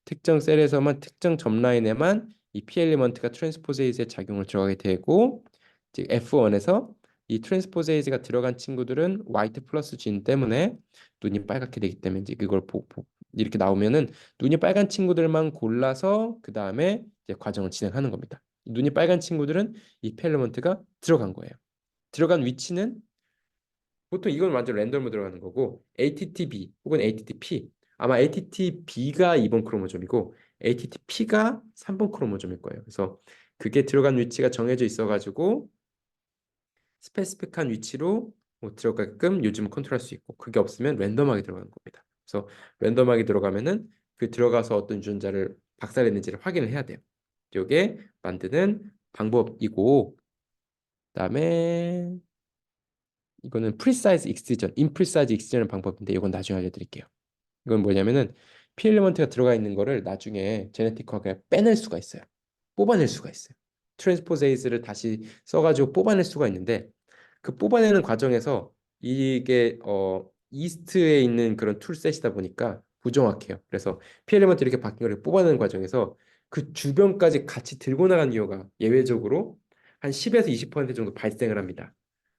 특정 셀에서만 특정 점라인에만 이 P 엘리먼트가 트랜스포제이즈의 작용을 들어가게 되고 즉 F1에서 이 트랜스포제이즈가 들어간 친구들은 화이트 플러스 진 때문에 눈이 빨갛게 되기 때문에 이제 그걸 이렇게 나오면은 눈이 빨간 친구들만 골라서 그 다음에 이제 과정을 진행하는 겁니다. 눈이 빨간 친구들은 이 P 엘리먼트가 들어간 거예요. 들어간 위치는 보통 이건 완전 랜덤으로 들어가는 거고 ATTB 혹은 ATTP 아마 ATTB가 2번 크로모점이고 ATTP가 3번 크로모점일 거예요. 그래서 그게 들어간 위치가 정해져 있어가지고 스페시픽한 위치로 뭐 들어가게끔 요즘은 컨트롤할 수 있고 그게 없으면 랜덤하게 들어가는 겁니다. 그래서 랜덤하게 들어가면은 그 들어가서 어떤 유전자를 박살냈는지를 확인을 해야 돼요. 이게 만드는 방법이고 그다음에 이거는 프리사이즈 익스전, 인프리사이즈 익스전 방법인데 이건 나중에 알려드릴게요. 이건 뭐냐면은 피 엘리먼트가 들어가 있는 거를 나중에 제네틱하게 빼낼 수가 있어요. 뽑아낼 수가 있어요. 트랜스포제이즈를 다시 써가지고 뽑아낼 수가 있는데 그 뽑아내는 과정에서 이게 이스트에 있는 그런 툴셋이다 보니까 부정확해요. 그래서 피 엘리먼트 이렇게 바뀐 거를 뽑아내는 과정에서 그 주변까지 같이 들고 나간 이유가 예외적으로 한 10에서 20% 정도 발생을 합니다.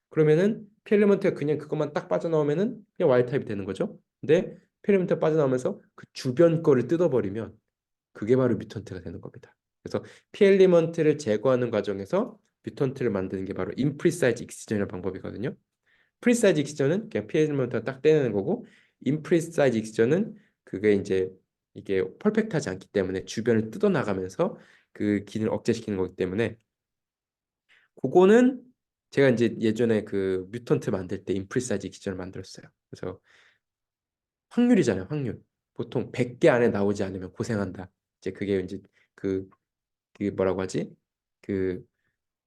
그러면은 필리먼트가 그냥 그것만 딱 빠져나오면은 그냥 와일드 타입이 되는 거죠. 근데 필리먼트가 빠져나오면서 그 주변 거를 뜯어버리면 그게 바로 뮤턴트가 되는 겁니다. 그래서 필리먼트를 제거하는 과정에서 뮤턴트를 만드는 게 바로 인프리사이즈 익시전이라는 방법이거든요. 프리사이즈 익시전은 그냥 필리먼트가 딱 떼내는 거고 인프리사이즈 익시전은 그게 이제 이게 퍼펙트하지 않기 때문에 주변을 뜯어나가면서 그 기능을 억제시키는 거기 때문에 그거는 제가 이제 예전에 그 뮤턴트 만들 때 인프리사이즈 기전을 만들었어요. 그래서 확률이잖아요, 확률. 보통 100개 안에 나오지 않으면 고생한다. 이제 그게 이제 그, 그 뭐라고 하지? 그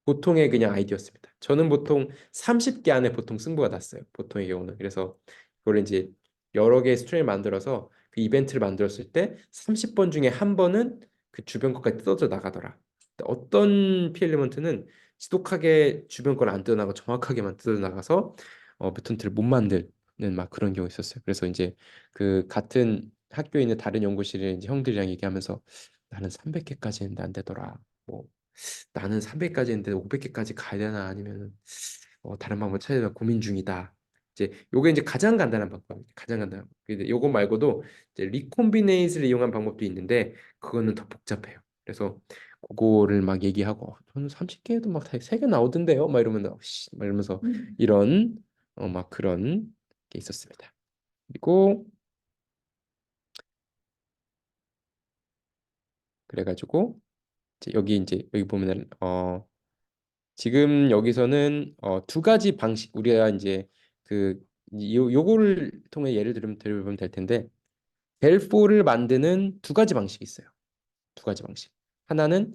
보통의 그냥 아이디어였습니다. 저는 보통 30개 안에 보통 승부가 났어요. 보통의 경우는. 그래서 그걸 이제 여러 개의 스트레이를 만들어서 그 이벤트를 만들었을 때 30번 중에 한 번은 그 주변 것까지 뜯어져 나가더라. 어떤 피 엘리먼트는 지독하게 주변 걸 안 뜯어나가 정확하게만 뜯어나가서 뮤턴트를 못 만드는 막 그런 경우 있었어요. 그래서 이제 그 같은 학교에 있는 다른 연구실에 이제 형들이랑 얘기하면서 나는 300개까지 했는데 안 되더라. 뭐 나는 300까지 했는데 500개까지 가야 되나 아니면 다른 방법 찾아야 되나 고민 중이다. 이제 요게 이제 가장 간단한 방법, 가장 간단한. 근데 요거 말고도 이제 리콤비네이즈를 이용한 방법도 있는데 그거는 더 복잡해요. 그래서 그거를 막 얘기하고 저는 30개도 막 3개 나오던데요. 막 이러면 막 이러면서 이런 막 그런 게 있었습니다. 그리고 그래가지고 이제 여기 보면은 지금 여기서는 두 가지 방식 우리가 이제 그 요거를 통해 예를 들면 될 텐데 벨포를 만드는 두 가지 방식이 있어요. 두 가지 방식. 하나는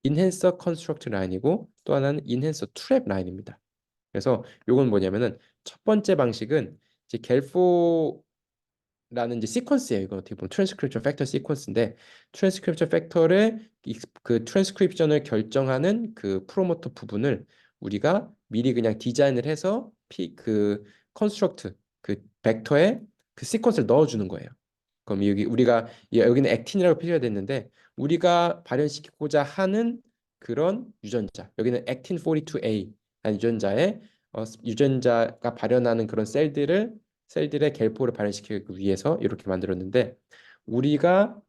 인핸서 컨스트럭트 라인이고 또 하나는 인핸서 트랩 라인입니다. 그래서 요건 뭐냐면은 첫 번째 방식은 이제 겔포 라는 이제 시퀀스예요. 이거 어떻게 보면 트랜스크립션 팩터 시퀀스인데 트랜스크립션 팩터를 그 트랜스크립션을 결정하는 그 프로모터 부분을 우리가 미리 그냥 디자인을 해서 그 컨스트럭트 그 벡터에 그 시퀀스를 넣어주는 거예요. 그럼 여기 우리가 여기는 액틴이라고 표시가 됐는데 우리가 발현시키고자 하는 그런 유전자 여기는 액틴 42A 라는 유전자의 유전자가 발현하는 그런 셀들의 겔포를 발현시키기 위해서 이렇게 만들었는데 우리가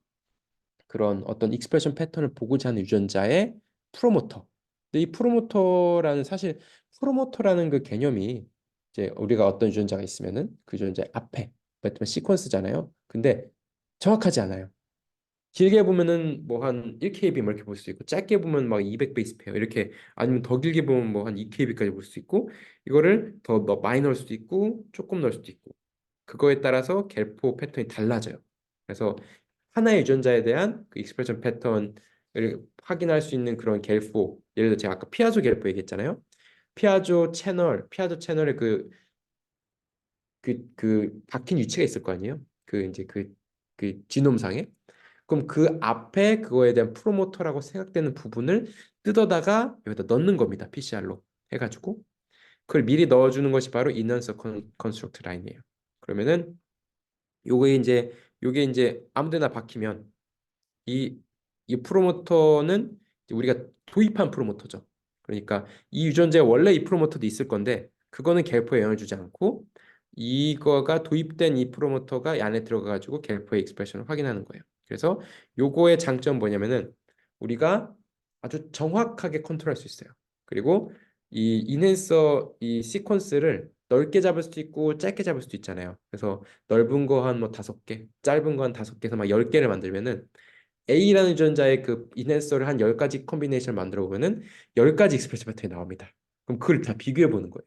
그런 어떤 익스프레션 패턴을 보고자 하는 유전자의 프로모터. 근데 이 프로모터라는 사실 프로모터라는 그 개념이 이제 우리가 어떤 유전자가 있으면은 그 유전자 앞에 말하면 시퀀스잖아요. 근데 정확하지 않아요. 길게 보면은 뭐 한 1kb 뭐 이렇게 볼 수 있고 짧게 보면 막 200 베이스 페어 이렇게 아니면 더 길게 보면 뭐 한 2kb까지 볼 수 있고 이거를 더 많이 넣을 수도 있고 조금 넣을 수도 있고 그거에 따라서 겔포 패턴이 달라져요. 그래서 하나의 유전자에 대한 그 익스프레션 패턴을 확인할 수 있는 그런 겔포 예를 들어 제가 아까 피아조 겔포 얘기했잖아요. 피아조 채널의 박힌 위치가 있을 거 아니에요. 그 이제 그 지놈상에 그럼 그 앞에 그거에 대한 프로모터라고 생각되는 부분을 뜯어다가 여기다 넣는 겁니다. PCR로 해가지고 그걸 미리 넣어주는 것이 바로 이넌서 컨스트럭트 라인이에요. 그러면은 요게 이제 요게 이제 아무데나 박히면 이, 이 프로모터는 우리가 도입한 프로모터죠. 그러니까 이 유전자에 원래 이 프로모터도 있을 건데 그거는 겔포에 영향을 주지 않고 이거가 도입된 이 프로모터가 이 안에 들어가가지고 겔포의 익스프레션을 확인하는 거예요. 그래서 요거의 장점 뭐냐면은 우리가 아주 정확하게 컨트롤할 수 있어요. 그리고 이 인핸서 이 시퀀스를 넓게 잡을 수도 있고 짧게 잡을 수도 있잖아요. 그래서 넓은 거 한 뭐 5개, 짧은 거 한 5개에서 막 10개를 만들면은 A라는 유전자의 그 인핸서를 한 10가지 콤비네이션을 만들어 보면은 10가지 익스프레스 패턴이 나옵니다. 그럼 그걸 다 비교해 보는 거예요.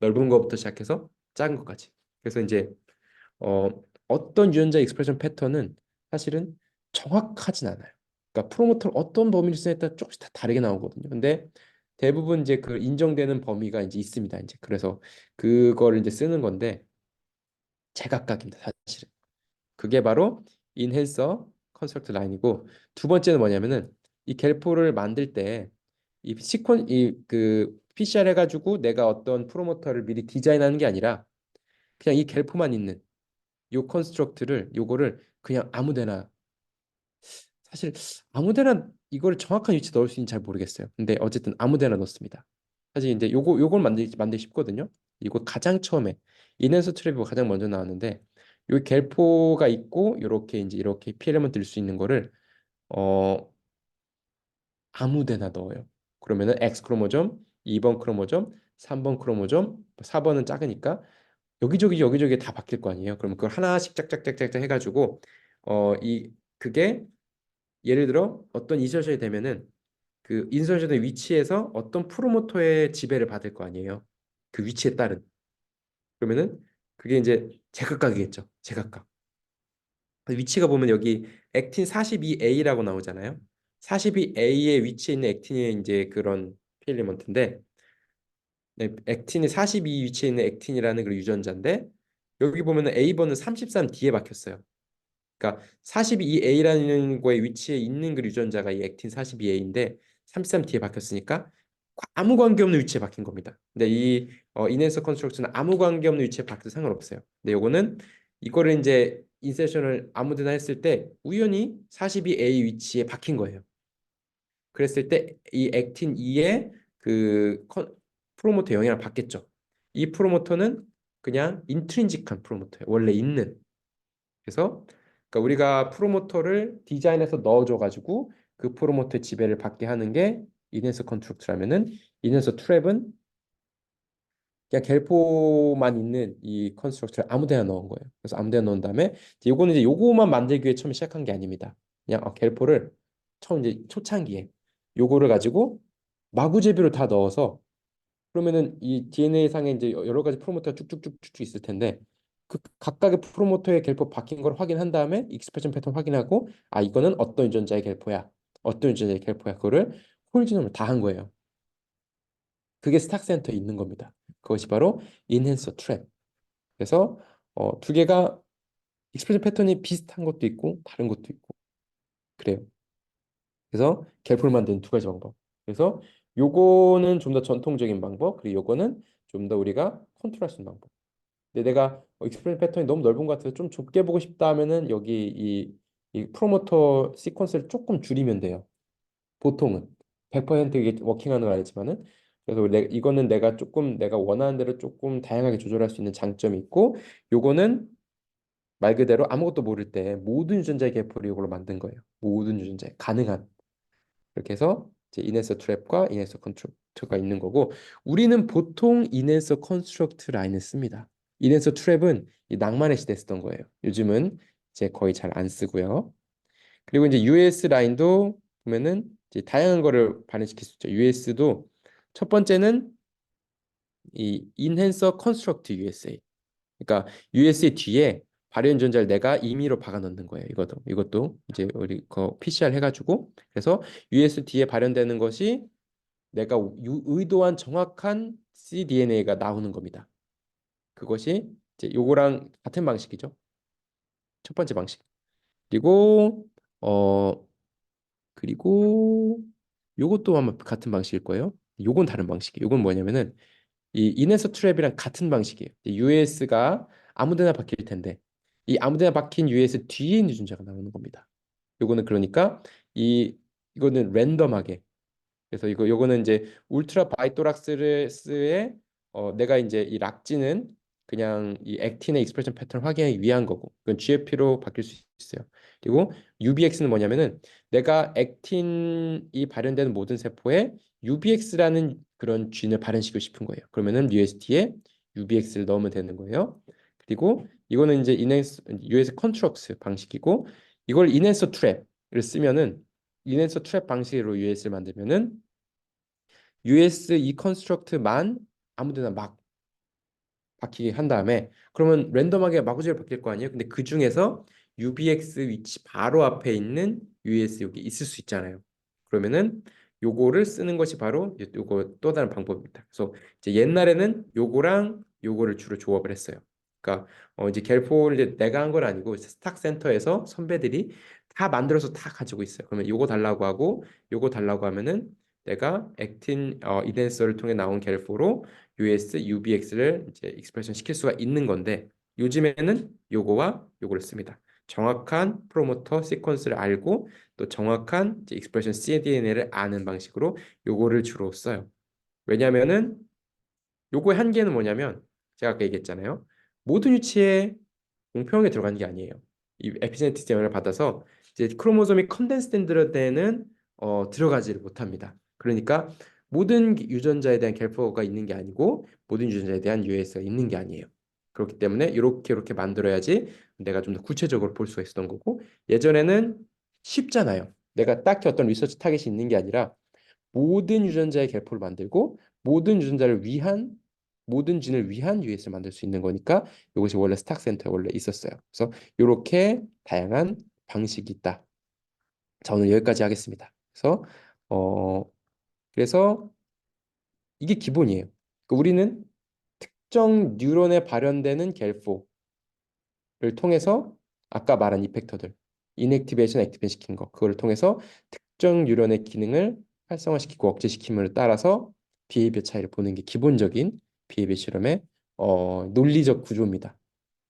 넓은 것부터 시작해서 작은 것까지. 그래서 이제 어, 어떤 유전자 익스프레션 패턴은 사실은 정확하진 않아요. 그러니까 프로모터를 어떤 범위를 쓰냐에 따라 조금씩 다 다르게 나오거든요. 근데 대부분 이제 그 인정되는 범위가 이제 있습니다. 이제 그래서 그거를 이제 쓰는 건데 제각각입니다. 사실은. 그게 바로 인핸서 컨스트럭트 라인이고 두 번째는 뭐냐면은 이 겔포를 만들 때 이 시퀀 이그 PCR 해가지고 내가 어떤 프로모터를 미리 디자인하는 게 아니라 그냥 이 겔포만 있는 요 컨스트럭트를 요거를 그냥 아무데나 사실 아무데나 이거를 정확한 위치 넣을 수 있는지 잘 모르겠어요. 근데 어쨌든 아무데나 넣습니다. 사실 이제 요걸 만들기 쉽거든요. 이거 가장 처음에 인핸서 트랩이 가장 먼저 나왔는데 요 겔포가 있고 요렇게 이제 이렇게 PLM을 들 수 있는 거를 어 아무 데나 넣어요. 그러면은 X 크로모점, 2번 크로모점, 3번 크로모점, 4번은 작으니까 여기저기 다 바뀔 거 아니에요. 그러면 그걸 하나씩 짝짝짝짝짝 해가지고 그게 예를 들어 어떤 인서션이 되면은 그 인서션의 위치에서 어떤 프로모터의 지배를 받을 거 아니에요. 그 위치에 따른. 그러면은 그게 이제 제각각이겠죠. 제각각. 위치가 보면 여기 액틴 42A라고 나오잖아요. 42A의 위치에 있는 액틴이 이제 그런 필리먼트인데 네, 액틴이 42 위치에 있는 액틴이라는 그 유전자인데 여기 보면은 A번은 33D에 박혔어요. 그러니까 42A라는 거에 위치에 있는 그 유전자가 이 액틴 42A인데 33D에 박혔으니까 아무 관계없는 위치에 박힌 겁니다. 근데 이 인핸서 컨스트럭트는 아무 관계없는 위치에 박혀도 상관없어요. 근데 요거는 이거를 이제 인셉션을 아무데나 했을 때 우연히 42A 위치에 박힌 거예요. 그랬을 때 이 액틴 2의 프로모터 영향을 받겠죠. 이 프로모터는 그냥 인트린직한 프로모터예요. 원래 있는. 그래서 그러니까 우리가 프로모터를 디자인해서 넣어줘 가지고 그 프로모터의 지배를 받게 하는 게 인핸서 컨스트럭트라면은 인핸서 트랩은 그냥 겔포만 있는 이 컨스트럭터를 아무데나 넣은 거예요. 그래서 아무데나 넣은 다음에 이제 요거는 이제 요거만 만들기 위해 처음 시작한 게 아닙니다. 그냥 겔포를 처음 이제 초창기에 요거를 가지고 마구제비로 다 넣어서 그러면은 이 DNA 상에 이제 여러 가지 프로모터가 쭉쭉쭉쭉 있을 텐데 그 각각의 프로모터의 겔포 박힌 걸 확인한 다음에 익스프레션 패턴 확인하고 아 이거는 어떤 유전자의 겔포야 어떤 유전자의 겔포야 그거를 홀지놈을 다 한 거예요. 그게 스탁센터에 있는 겁니다. 그것이 바로 인핸서 트랩. 그래서 두 개가 익스프레션 패턴이 비슷한 것도 있고 다른 것도 있고 그래요. 그래서 갤풀 만드는 두 가지 방법. 그래서 요거는 좀 더 전통적인 방법, 그리고 요거는 좀 더 우리가 컨트롤할 수 있는 방법. 근데 내가 익스프레션 패턴이 너무 넓은 것 같아서 좀 좁게 보고 싶다 하면은 여기 이 프로모터 시퀀스를 조금 줄이면 돼요. 보통은 100% 이게 워킹하는 건 아니지만은 그래서 이거는 내가 조금 내가 원하는 대로 조금 다양하게 조절할 수 있는 장점이 있고 요거는 말 그대로 아무것도 모를 때 모든 유전자의 개포를 이걸로 만든 거예요. 모든 유전자에 가능한 이렇게 해서 이제 인앤서 트랩과 인앤서 컨스트럭트가 있는 거고 우리는 보통 인앤서 컨스트럭트 라인을 씁니다. 인앤서 트랩은 이 낭만의 시대에 쓰던 거예요. 요즘은 이제 거의 잘 안 쓰고요. 그리고 이제 US 라인도 보면은 이제 다양한 거를 발현시킬 수 있죠. US도 첫 번째는 이 인핸서 컨스트럭트 USA. 그러니까 USA 뒤에 발현 유전자를 내가 임의로 박아 넣는 거예요. 이것도 이제 우리 그 PCR 해가지고 그래서 US 뒤에 발현되는 것이 내가 의도한 정확한 cDNA가 나오는 겁니다. 그것이 이제 요거랑 같은 방식이죠. 첫 번째 방식. 그리고 어 그리고 요것도 아마 같은 방식일 거예요. 요건 다른 방식이에요. 요건 뭐냐면은 이 인에서 트랩이랑 같은 방식이에요. US가 아무데나 박힐 텐데 이 아무데나 박힌 US 뒤에 있는 유전자가 나오는 겁니다. 요거는 그러니까 이 이거는 랜덤하게 그래서 요거는 이제 울트라 바이토락스의 내가 이제 이 락진은 그냥 이 액틴의 익스프레션 패턴 확인하기 위한 거고 그건 GFP로 바뀔 수 있어요. 그리고 UBX는 뭐냐면은 내가 액틴이 발현되는 모든 세포에 UBX라는 그런 쥔을 발현시키고 싶은 거예요. 그러면은 UST에 UBX를 넣으면 되는 거예요. 그리고 이거는 이제 인핸스 US 컨트럭스 방식이고 이걸 인핸서 트랩을 쓰면은 인핸서 트랩 방식으로 US를 만들면은 US 이 컨스트럭트만 아무데나 막 바뀌게 한 다음에 그러면 랜덤하게 마구잡이로 바뀔 거 아니에요? 근데 그 중에서 UBX 위치 바로 앞에 있는 US 여기 있을 수 있잖아요. 그러면은 요거를 쓰는 것이 바로 요거 또 다른 방법입니다. 그래서 이제 옛날에는 요거랑 요거를 주로 조합을 했어요. 그러니까 이제 갤포를 이제 내가 한 건 아니고 스탁 센터에서 선배들이 다 만들어서 다 가지고 있어요. 그러면 요거 달라고 하고 요거 달라고 하면은 내가 액틴 이덴서를 통해 나온 갤포로 US, UBX를 이제 익스프레션 시킬 수가 있는 건데 요즘에는 요거와 요거를 씁니다. 정확한 프로모터 시퀀스를 알고 또 정확한 이제 익스프레션 cDNA를 아는 방식으로 요거를 주로 써요. 왜냐면은 요거의 한계는 뭐냐면 제가 아까 얘기했잖아요. 모든 유치에 공평하게 들어가는 게 아니에요. 이 에피제네틱 영향을 받아서 이제 크로모솜이 컨덴스된 데는 들어가지를 못합니다. 그러니까 모든 유전자에 대한 갤퍼가 있는 게 아니고 모든 유전자에 대한 US가 있는 게 아니에요. 그렇기 때문에 이렇게 만들어야지 내가 좀 더 구체적으로 볼 수가 있었던 거고 예전에는 쉽잖아요. 내가 딱히 어떤 리서치 타겟이 있는 게 아니라 모든 유전자의 갤포를 만들고 모든 유전자를 위한 모든 진을 위한 US를 만들 수 있는 거니까 이것이 원래 스탁 센터에 원래 있었어요. 그래서 이렇게 다양한 방식이 있다. 자, 오늘 여기까지 하겠습니다. 어 그래서 이게 기본이에요. 그러니까 우리는 특정 뉴런에 발현되는 갤포 를 통해서 아까 말한 이펙터들 인액티베이션, 액티베이션 시킨 거 그거를 통해서 특정 뉴런의 기능을 활성화시키고 억제시킴을 따라서 비헤이비어 차이를 보는 게 기본적인 비헤이비어 실험의 논리적 구조입니다.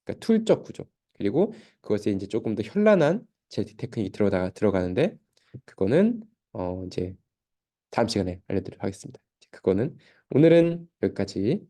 그러니까 툴적 구조. 그리고 그것에 이제 조금 더 현란한 제네틱 테크닉이 들어가는데 그거는 이제 다음 시간에 알려드리도록 하겠습니다. 그거는 오늘은 여기까지.